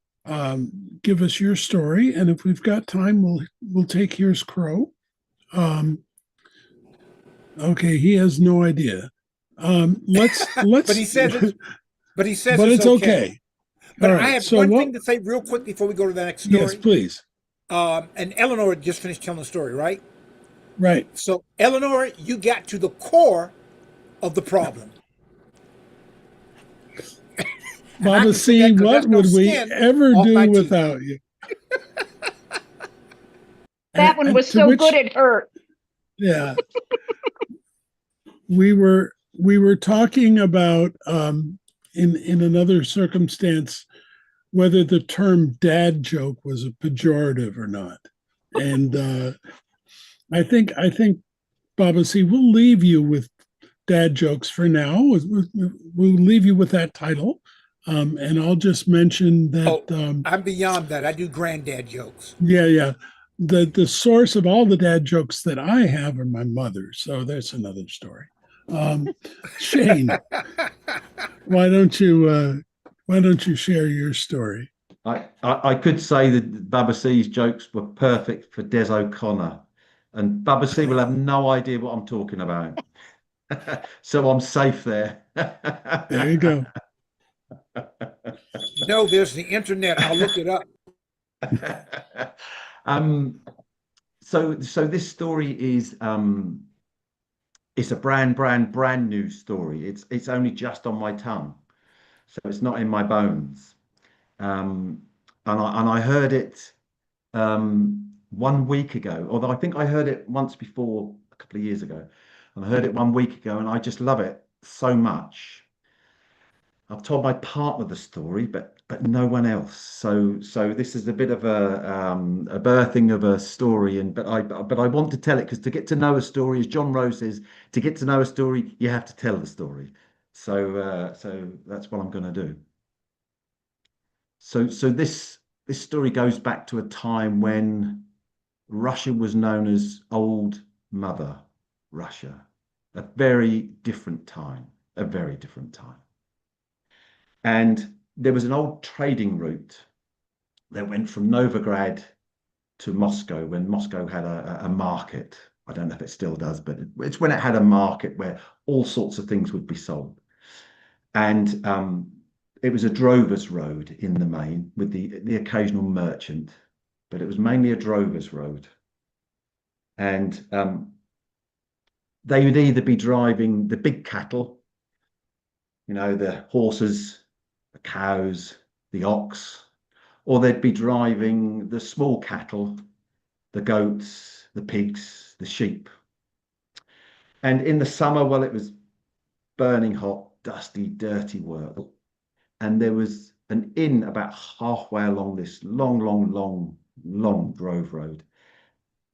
give us your story, and if we've got time, we'll take Here's Crow. Okay, he has no idea. Let's But he says it's but it's okay. But All I right. have So one what? thing to say real quick before we go to the next Yes, story. please. And Eleanor just finished telling the story, right? Right. So, Eleanor, you got to the core of the problem. And I Baba can say that C, 'cause what there's no would we skin ever off my do teeth. without you? That one was to so which- good it hurt. Yeah. we were talking about in another circumstance whether the term dad joke was a pejorative or not. And I think Baba C, we'll leave you with dad jokes for now. We'll leave you with that title. And I'll just mention that I'm beyond that. I do granddad jokes. yeah. The source of all the dad jokes that I have are my mother. So that's another story. Shane, why don't you share your story? I could say that Baba C's jokes were perfect for Des O'Connor, and Baba C will have no idea what I'm talking about. So I'm safe there. There you go. No, there's the internet. I'll look it up. So this story is it's a brand new story. It's only just on my tongue, so it's not in my bones. And I heard it 1 week ago, although I think I heard it once before a couple of years ago, and I heard it 1 week ago, and I just love it so much. I've told my partner the story, but no one else. So this is a bit of a birthing of a story, but I want to tell it because to get to know a story, as John Rose says, to get to know a story, you have to tell the story. So that's what I'm going to do. So this this story goes back to a time when Russia was known as Old Mother Russia, a very different time, a very different time. And there was an old trading route that went from Novograd to Moscow when Moscow had a market. I don't know if it still does, but it's when it had a market where all sorts of things would be sold. And it was a drover's road in the main with the occasional merchant, but it was mainly a drover's road. And they would either be driving the big cattle, you know, the horses, the cows, the ox, or they'd be driving the small cattle, the goats, the pigs, the sheep. And in the summer, well, it was burning hot, dusty, dirty work. And there was an inn about halfway along this long drove road.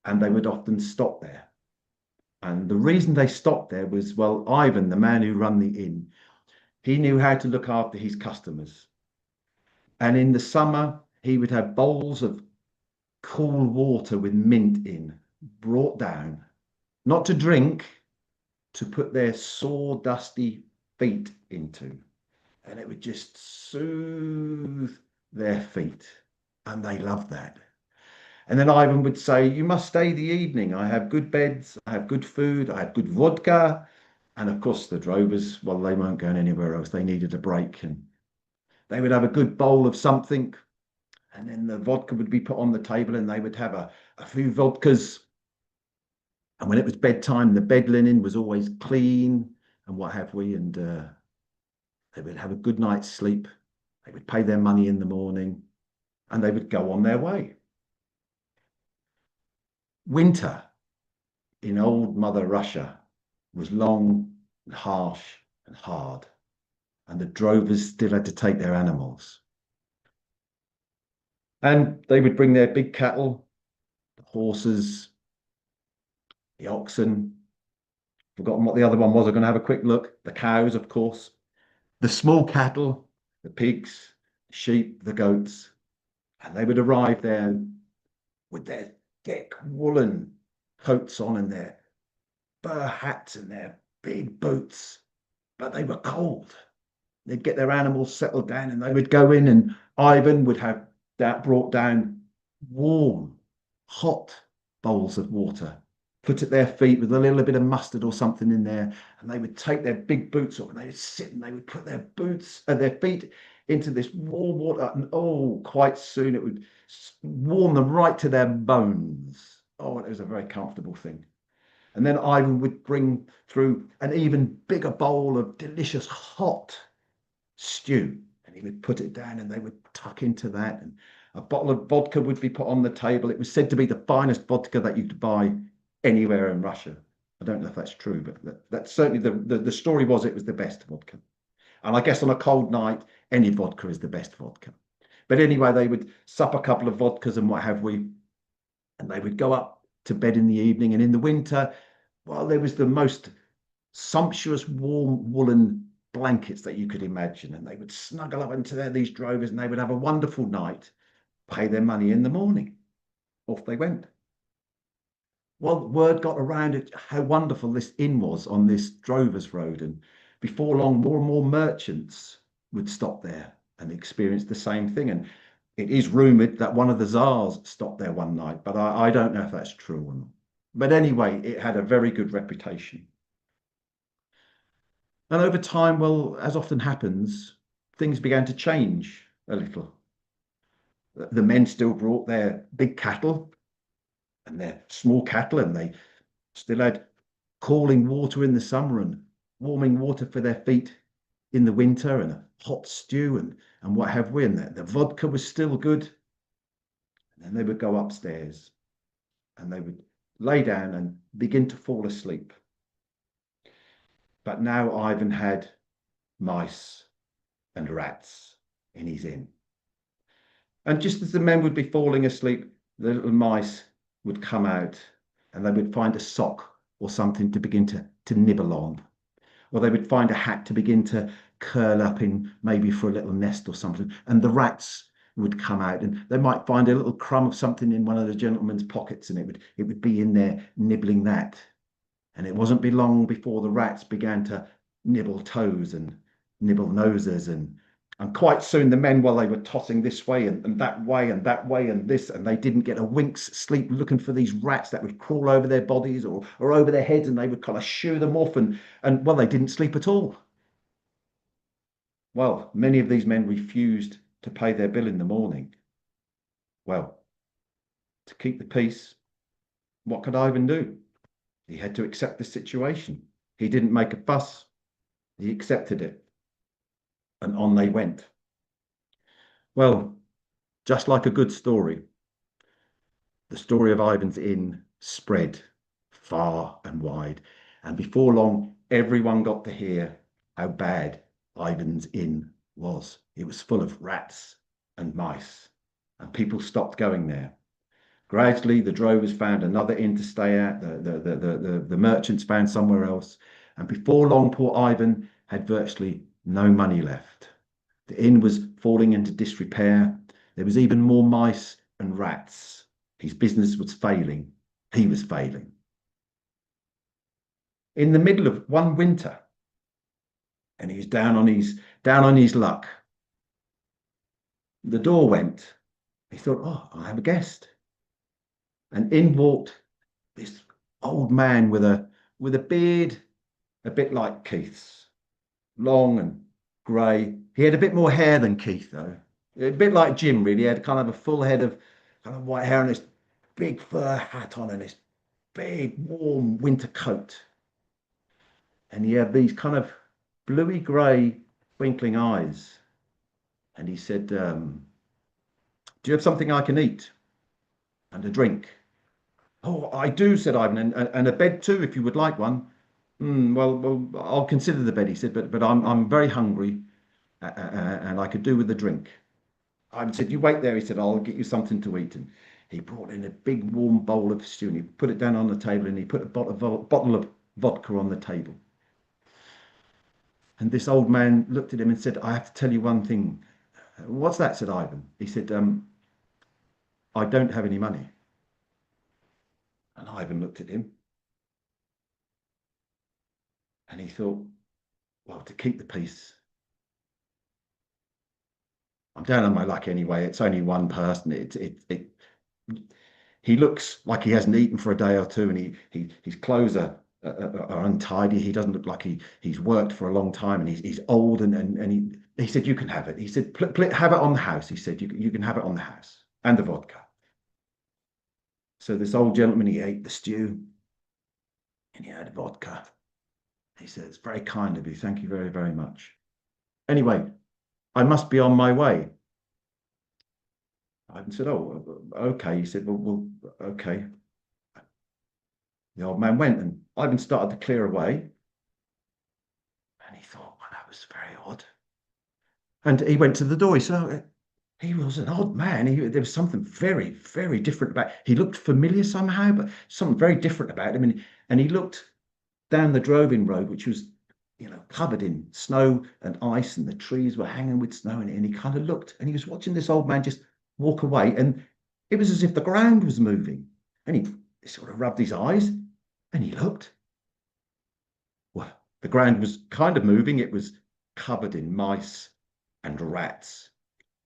And they would often stop there. And the reason they stopped there was, well, Ivan, the man who ran the inn, he knew how to look after his customers. And in the summer, he would have bowls of cool water with mint in, brought down, not to drink, to put their sore, dusty feet into. And it would just soothe their feet. And they loved that. And then Ivan would say, you must stay the evening. I have good beds, I have good food, I have good vodka. And of course, the drovers, well, they weren't going anywhere else. They needed a break. And they would have a good bowl of something. And then the vodka would be put on the table and they would have a few vodkas. And when it was bedtime, the bed linen was always clean and what have we. And they would have a good night's sleep. They would pay their money in the morning and they would go on their way. Winter in old Mother Russia was long and harsh and hard, and the drovers still had to take their animals. And they would bring their big cattle, the horses, the oxen, forgotten what the other one was, I'm going to have a quick look, the cows, of course, the small cattle, the pigs, the sheep, the goats, and they would arrive there with their thick woolen coats on and their fur hats and their big boots, but they were cold. They'd get their animals settled down and they would go in, and Ivan would have that brought down warm, hot bowls of water, put at their feet with a little bit of mustard or something in there, and they would take their big boots off and they would sit and they would put their boots and their feet into this warm water, and oh, quite soon it would warm them right to their bones. Oh, it was a very comfortable thing. And then Ivan would bring through an even bigger bowl of delicious hot stew, and he would put it down and they would tuck into that, and a bottle of vodka would be put on the table. It was said to be the finest vodka that you could buy anywhere in Russia. I don't know if that's true, but that's certainly the story was it was the best vodka. And I guess on a cold night, any vodka is the best vodka. But anyway, they would sup a couple of vodkas and what have we, and they would go up to bed in the evening. And in the winter, well, there was the most sumptuous warm woolen blankets that you could imagine. And they would snuggle up into these drovers and they would have a wonderful night, pay their money in the morning. Off they went. Well, word got around how wonderful this inn was on this drovers road. And before long, more and more merchants would stop there and experience the same thing. And it is rumored that one of the Tsars stopped there one night, but I don't know if that's true or not. But anyway, it had a very good reputation. And over time, well, as often happens, things began to change a little. The men still brought their big cattle and their small cattle, and they still had cooling water in the summer and warming water for their feet in the winter, and a hot stew and what have we, and the vodka was still good. And then they would go upstairs and they would lay down and begin to fall asleep. But now Ivan had mice and rats in his inn. And just as the men would be falling asleep, the little mice would come out and they would find a sock or something to begin to nibble on. Or they would find a hat to begin to curl up in, maybe for a little nest or something. And the rats would come out, and they might find a little crumb of something in one of the gentlemen's pockets, and it would be in there nibbling that. And it wasn't be long before the rats began to nibble toes and nibble noses, and quite soon the men, while they were tossing this way and that way and that way and this, and they didn't get a wink's sleep looking for these rats that would crawl over their bodies or over their heads, and they would kind of shoo them off, and well, they didn't sleep at all. Well, many of these men refused to pay their bill in the morning. Well, to keep the peace, what could Ivan do? He had to accept the situation. He didn't make a fuss. He accepted it. And on they went. Well, just like a good story, the story of Ivan's Inn spread far and wide. And before long, everyone got to hear how bad Ivan's Inn was. It was full of rats and mice, and people stopped going there. Gradually, the drovers found another inn to stay at. The merchants found somewhere else. And before long, poor Ivan had virtually no money left. The inn was falling into disrepair. There was even more mice and rats. His business was failing. He was failing. In the middle of one winter, and he was down on his luck, the door went. He thought, oh, I have a guest. And in walked this old man with a beard a bit like Keith's, long and grey. He had a bit more hair than Keith, though. A bit like Jim, really. He had kind of a full head of kind of white hair and this big fur hat on and this big warm winter coat. And he had these kind of bluey grey twinkling eyes. And he said, do you have something I can eat and a drink? Oh, I do, said Ivan, and a bed too, if you would like one. Well, I'll consider the bed, he said, but I'm very hungry, and I could do with a drink. Ivan said, you wait there, he said, I'll get you something to eat. And he brought in a big warm bowl of stew, and he put it down on the table, and he put a bottle of vodka on the table. And this old man looked at him and said, I have to tell you one thing. What's that, said Ivan. He said, I don't have any money. And Ivan looked at him. And he thought, well, to keep the peace, I'm down on my luck anyway. It's only one person. He looks like he hasn't eaten for a day or two, and his clothes are untidy. He doesn't look like he's worked for a long time, and he's old. And he said, you can have it. He said, have it on the house. He said, you can have it on the house and the vodka. So this old gentleman, he ate the stew and he had vodka. He said, it's very kind of you. Thank you very, very much. Anyway, I must be on my way. Ivan said, oh, okay. He said, well, okay. The old man went, and Ivan started to clear away. And he thought, well, that was very odd. And he went to the door. He said, oh, he was an odd man. There was something very, very different about him. He looked familiar somehow, but something very different about him. And he looked down the Droving Road, which was, covered in snow and ice, and the trees were hanging with snow. And he kind of looked, and he was watching this old man just walk away. And it was as if the ground was moving. And he sort of rubbed his eyes, and he looked. Well, the ground was kind of moving. It was covered in mice and rats.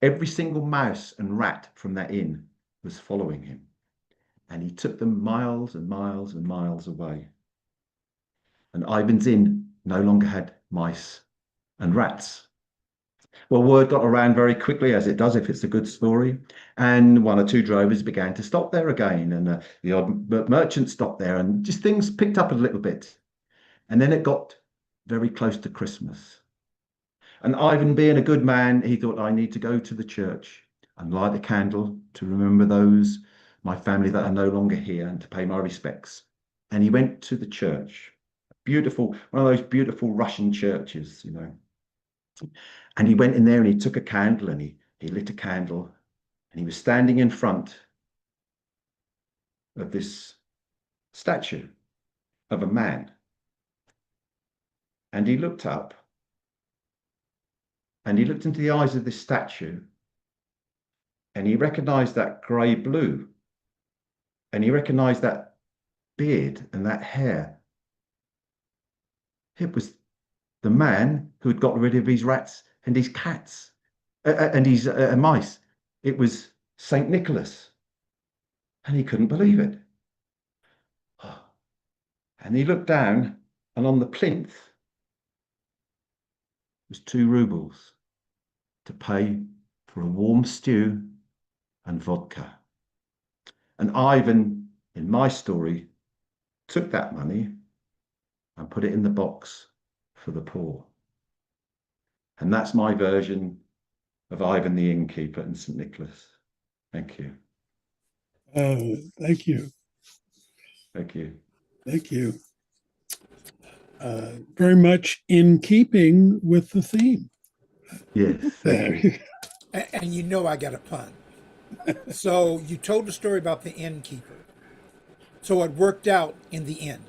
Every single mouse and rat from that inn was following him, and he took them miles and miles and miles away. And Ivan's Inn no longer had mice and rats. Well, word got around very quickly, as it does if it's a good story, and one or two drovers began to stop there again, and the odd merchant stopped there, and just things picked up a little bit. And then it got very close to Christmas. And Ivan, being a good man, he thought, I need to go to the church and light a candle to remember those, my family that are no longer here, and to pay my respects. And he went to the church, beautiful, one of those beautiful Russian churches, And he went in there and he took a candle and he lit a candle, and he was standing in front of this statue of a man. And he looked up, and he looked into the eyes of this statue, and he recognized that grey blue, and he recognized that beard and that hair. It was the man who had got rid of his rats and his cats and his mice. It was Saint Nicholas, and he couldn't believe it. And he looked down, and on the plinth was 2 rubles to pay for a warm stew and vodka. And Ivan, in my story, took that money and put it in the box for the poor. And that's my version of Ivan the Innkeeper and St. Nicholas. Thank you. Thank you. Thank you. Thank you. Very much in keeping with the theme. Yes, thank you. And you know I got a pun. So you told the story about the innkeeper. So it worked out in the end.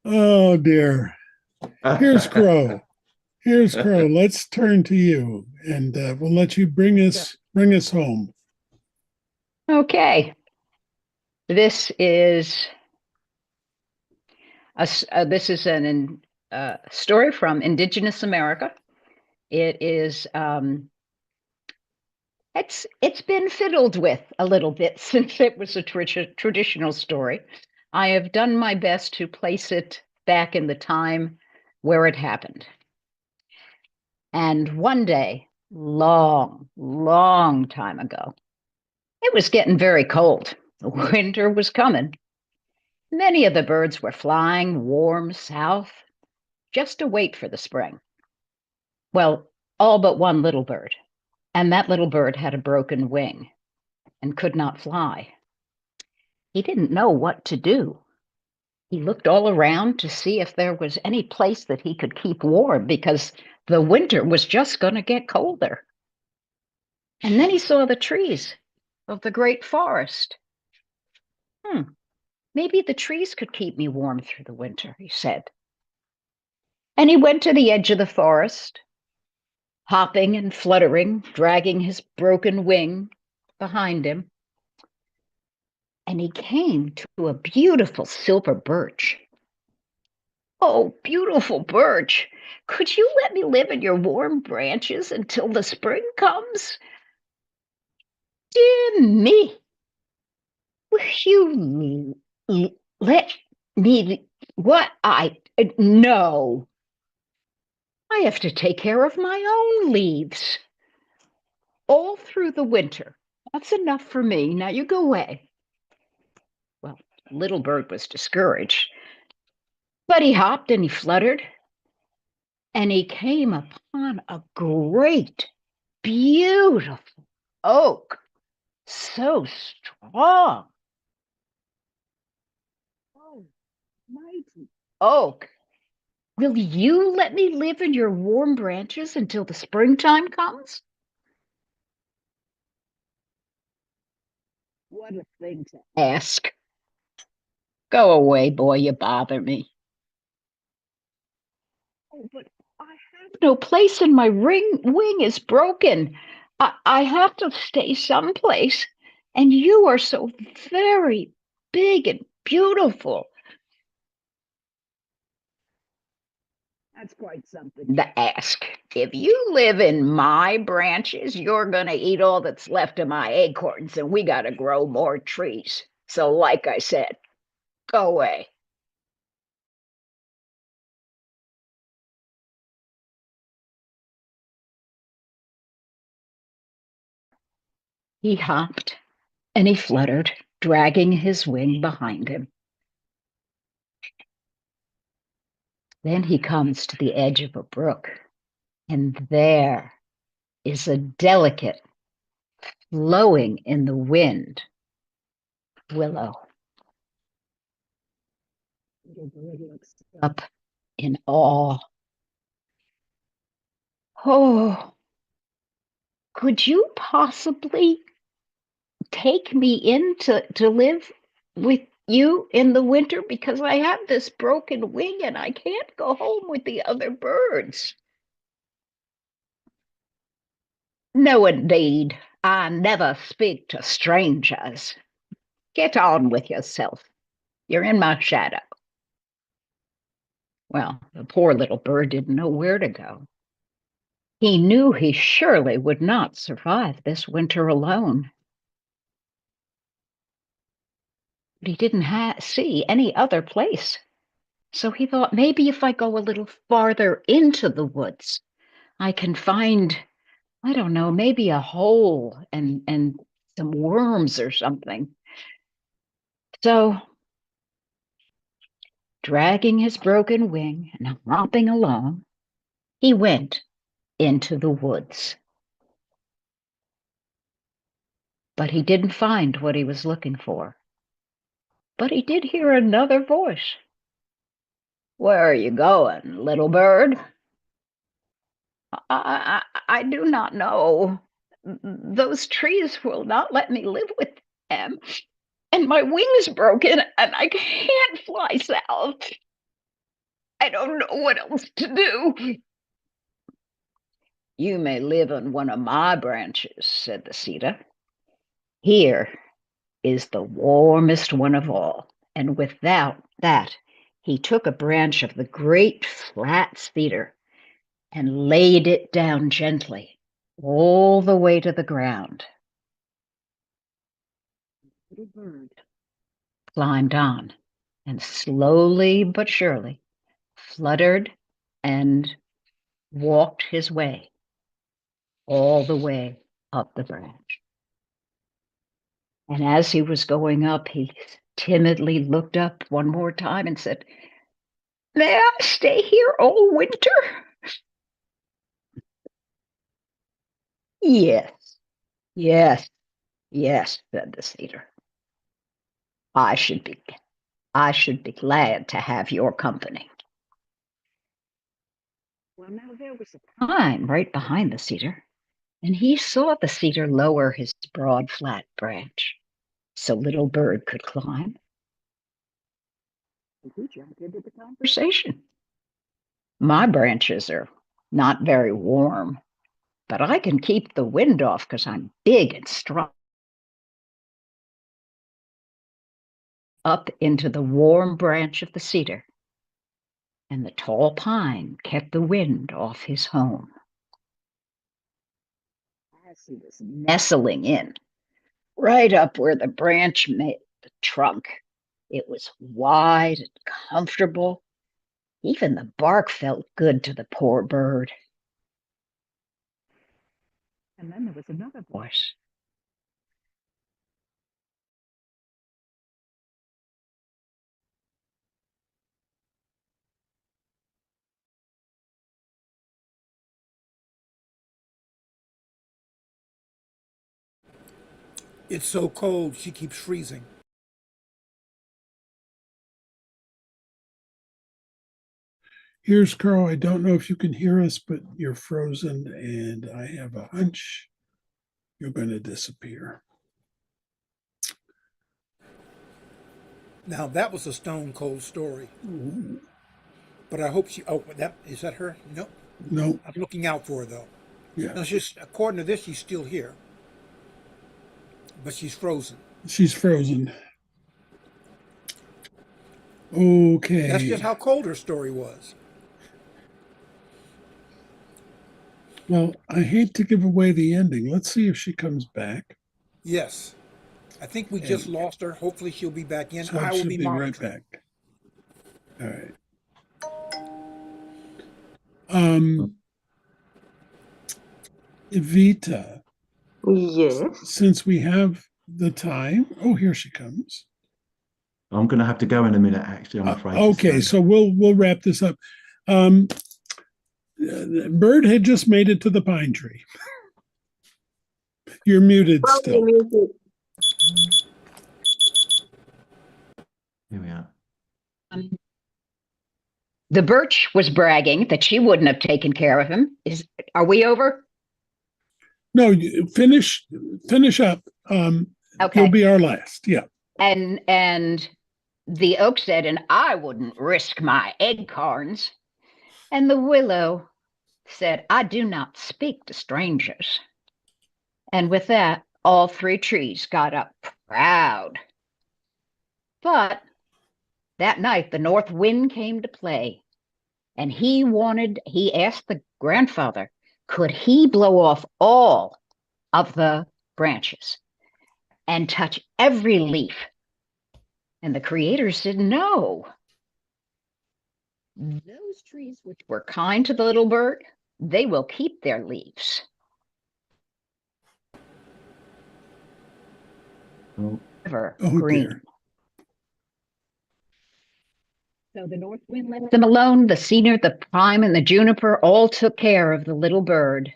Oh dear. Here's Crow. Here's Crow. Let's turn to you, and we'll let you bring us home. Okay. This is a story from Indigenous America. It is it's been fiddled with a little bit since it was a traditional story. I have done my best to place it back in the time where it happened. And one day, long time ago, it was getting very cold. Winter was coming. Many of the birds were flying warm south just to wait for the spring. Well, all but one little bird. And that little bird had a broken wing and could not fly. He didn't know what to do. He looked all around to see if there was any place that he could keep warm because the winter was just going to get colder. And then he saw the trees of the great forest. Maybe the trees could keep me warm through the winter, he said. And he went to the edge of the forest, hopping and fluttering, dragging his broken wing behind him. And he came to a beautiful silver birch. Oh, beautiful birch, could you let me live in your warm branches until the spring comes? Dear me, will you let me, what no. I have to take care of my own leaves all through the winter. That's enough for me. Now you go away. Well, little bird was discouraged, but he hopped and he fluttered, and he came upon a great, beautiful oak, so strong. Oh, mighty oak. Will you let me live in your warm branches until the springtime comes? What a thing to ask. Go away, boy, you bother me. Oh, but I have no place and my wing is broken. I have to stay someplace, and you are so very big and beautiful. That's quite something to ask. If you live in my branches, you're going to eat all that's left of my acorns, and we got to grow more trees. So, like I said, go away. He hopped and he fluttered, dragging his wing behind him. Then he comes to the edge of a brook, and there is a delicate, flowing in the wind willow. Little bird looks up in awe. Oh, could you possibly take me in to live with you in the winter, because I have this broken wing and I can't go home with the other birds? No, indeed. I never speak to strangers. Get on with yourself. You're in my shadow. Well, the poor little bird didn't know where to go. He knew he surely would not survive this winter alone. But he didn't see any other place. So he thought, maybe if I go a little farther into the woods, I can find, I don't know, maybe a hole and some worms or something. So, dragging his broken wing and hopping along, he went into the woods. But he didn't find what he was looking for. But he did hear another voice. Where are you going, little bird? I do not know. Those trees will not let me live with them. And my wing's broken and I can't fly south. I don't know what else to do. You may live on one of my branches, said the cedar. Here is the warmest one of all. And without that, he took a branch of the great flat cedar and laid it down gently all the way to the ground. The little bird climbed on and slowly but surely fluttered and walked his way all the way up the branch. And as he was going up, he timidly looked up one more time and said, May I stay here all winter? Yes, yes, yes, said the cedar. I should be glad to have your company. Well, now there was a pine right behind the cedar, and he saw the cedar lower his broad, flat branch so little bird could climb. And he jumped into the conversation. My branches are not very warm, but I can keep the wind off because I'm big and strong. Up into the warm branch of the cedar, and the tall pine kept the wind off his home. As he was nestling in, right up where the branch met the trunk, it was wide and comfortable. Even the bark felt good to the poor bird. And then there was another voice. It's so cold, she keeps freezing. Here's Carl. I don't know if you can hear us, but you're frozen, and I have a hunch you're going to disappear. Now, that was a stone cold story. Ooh. But I hope is that her? No. No, I'm looking out for her, though. yeah, Now, according to this, she's still here. But she's frozen. she's frozen. Okay. That's just how cold her story was. Well, I hate to give away the ending. Let's see if she comes back. Yes. I think we just lost her. Hopefully she'll be back in. So I will she'll be be right monitoring. back. All right. Evita, Yes. since we have the time, oh, here she comes. I'm going to have to go in a minute, actually, I'm afraid. Okay, so we'll wrap this up. Bird had just made it to the pine tree. You're muted still. Here we are. The birch was bragging that she wouldn't have taken care of him. Are we over? No, finish up. Okay. You'll be our last. Yeah. And the oak said, and I wouldn't risk my acorns. And the willow said, I do not speak to strangers. And with that, all three trees got up proud. But that night, the north wind came to play, and he asked the grandfather, could he blow off all of the branches and touch every leaf? And the creators said no. Those trees which were kind to the little bird, they will keep their leaves. Oh, Ever Oh, green. dear. So the north wind left them alone. The cedar, the pine, and the juniper all took care of the little bird,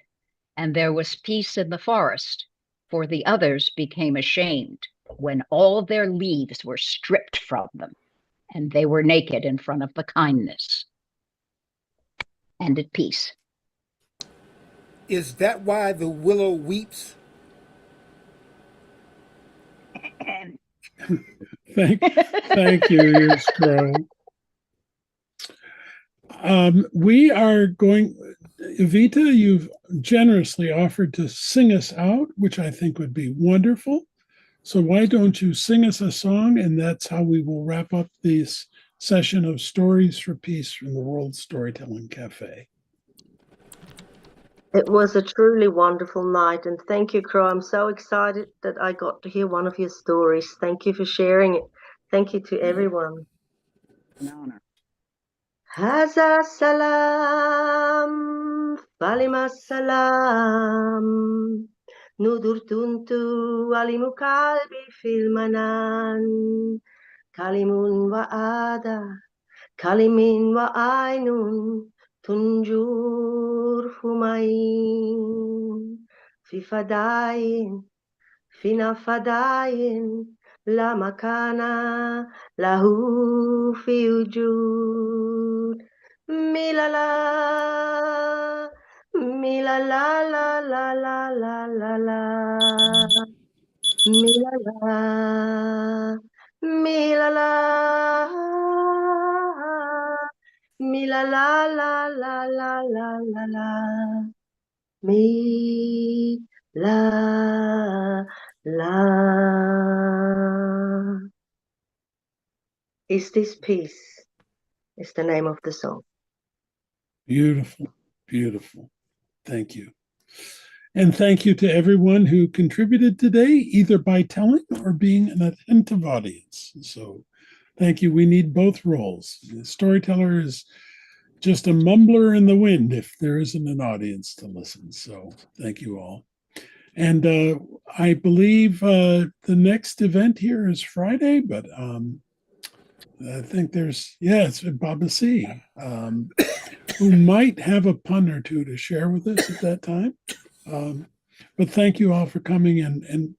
and there was peace in the forest, for the others became ashamed when all their leaves were stripped from them, and they were naked in front of the kindness and at peace. Is that why the willow weeps? And Thank you, your scroll. We are going, Evita, you've generously offered to sing us out, which I think would be wonderful. So why don't you sing us a song, and that's how we will wrap up this session of Stories for Peace from the World Storytelling Cafe. It was a truly wonderful night, and thank you, Crow. I'm so excited that I got to hear one of your stories. Thank you for sharing it. Thank you to everyone. an honor. Haza salam, falima salam, nudur tuntu alimu kalbi filmanan, kalimun wa ada, kalimin wa ainun, tunjur fumain, fifadain, finafadain, la makana, lahu fi wujud. Milala, milala, la, la, la, la, la, la. Milala, milala, milala, la, la, la, la, la, la. La. Is this peace? Is the name of the song. Beautiful, beautiful. Thank you. And thank you to everyone who contributed today, either by telling or being an attentive audience. So thank you. We need both roles. The storyteller is just a mumbler in the wind if there isn't an audience to listen. So thank you all. And I believe the next event here is Friday, but I think it's Baba C, who might have a pun or two to share with us at that time. But thank you all for coming, and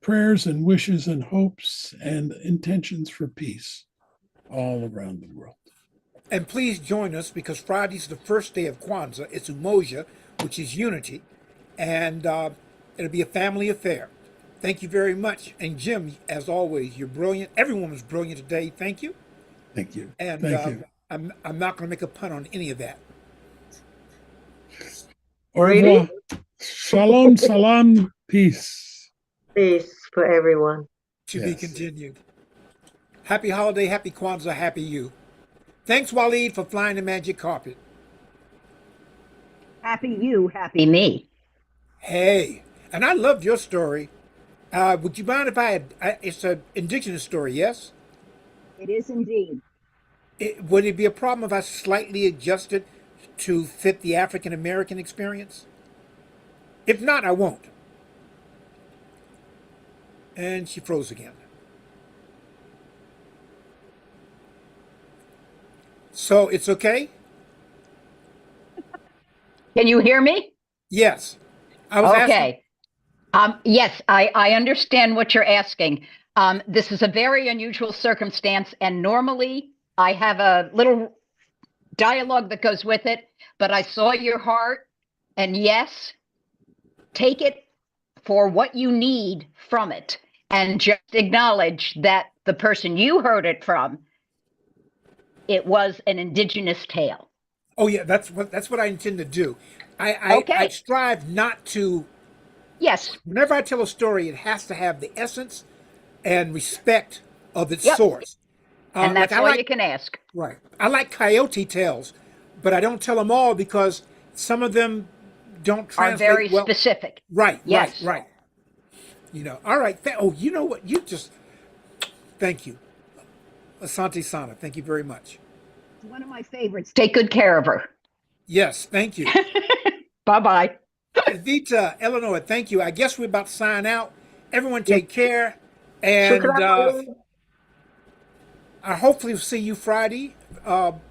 prayers and wishes and hopes and intentions for peace all around the world. And please join us, because Friday's the first day of Kwanzaa. It's Umoja, which is unity, and it'll be a family affair. Thank you very much. And Jim, as always, you're brilliant. Everyone was brilliant today. Thank you. Thank you. And Thank you. I'm not going to make a pun on any of that. Au Really? revoir. Shalom, salam, peace. Peace for everyone. To be Yes. continued. Happy holiday, happy Kwanzaa, happy you. Thanks, Waleed, for flying the magic carpet. Happy you, happy me. Hey, and I loved your story. Would you mind if it's an indigenous story, yes? It is indeed. Would it be a problem if I slightly adjusted to fit the African American experience? If not, I won't. And she froze again. So it's okay? Can you hear me? Yes. I was asking. Okay. Yes, I understand what you're asking. This is a very unusual circumstance, and normally I have a little dialogue that goes with it, but I saw your heart, and yes, take it for what you need from it, and just acknowledge that the person you heard it from, it was an indigenous tale. Oh yeah, that's what I intend to do. I Okay. strive not to Yes. Whenever I tell a story, it has to have the essence and respect of its Yep. source. And Like that's I all like you can ask. right. I like coyote tales, but I don't tell them all because some of them don't Are very translate well. specific. Right, Yes. right. You know. All right. Oh, you know what? You just thank you, Asante Sana. Thank you very much. One of my favorites. Take good care of her. Yes, thank you. Bye-bye. Vita, Eleanor, thank you. I guess we're about to sign out. Everyone take care. Shukran, And Pauline. I hopefully will see you Friday,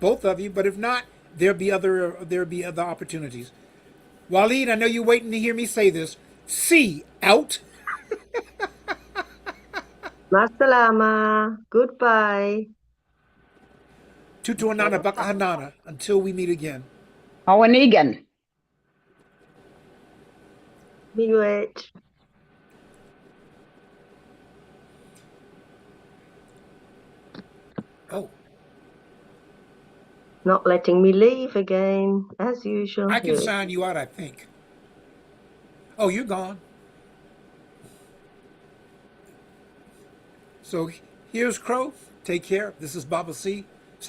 both of you. But if not, there'll be other opportunities. Waleed, I know you're waiting to hear me say this. See out. Masalama. Goodbye. Tutuanana Bakahanana. Until we meet again. Owanigan. Miigwech. Oh, Not letting me leave again, as usual. I can Here. sign you out, I think. Oh, you're gone. So here's Crow. Take care. This is Baba C.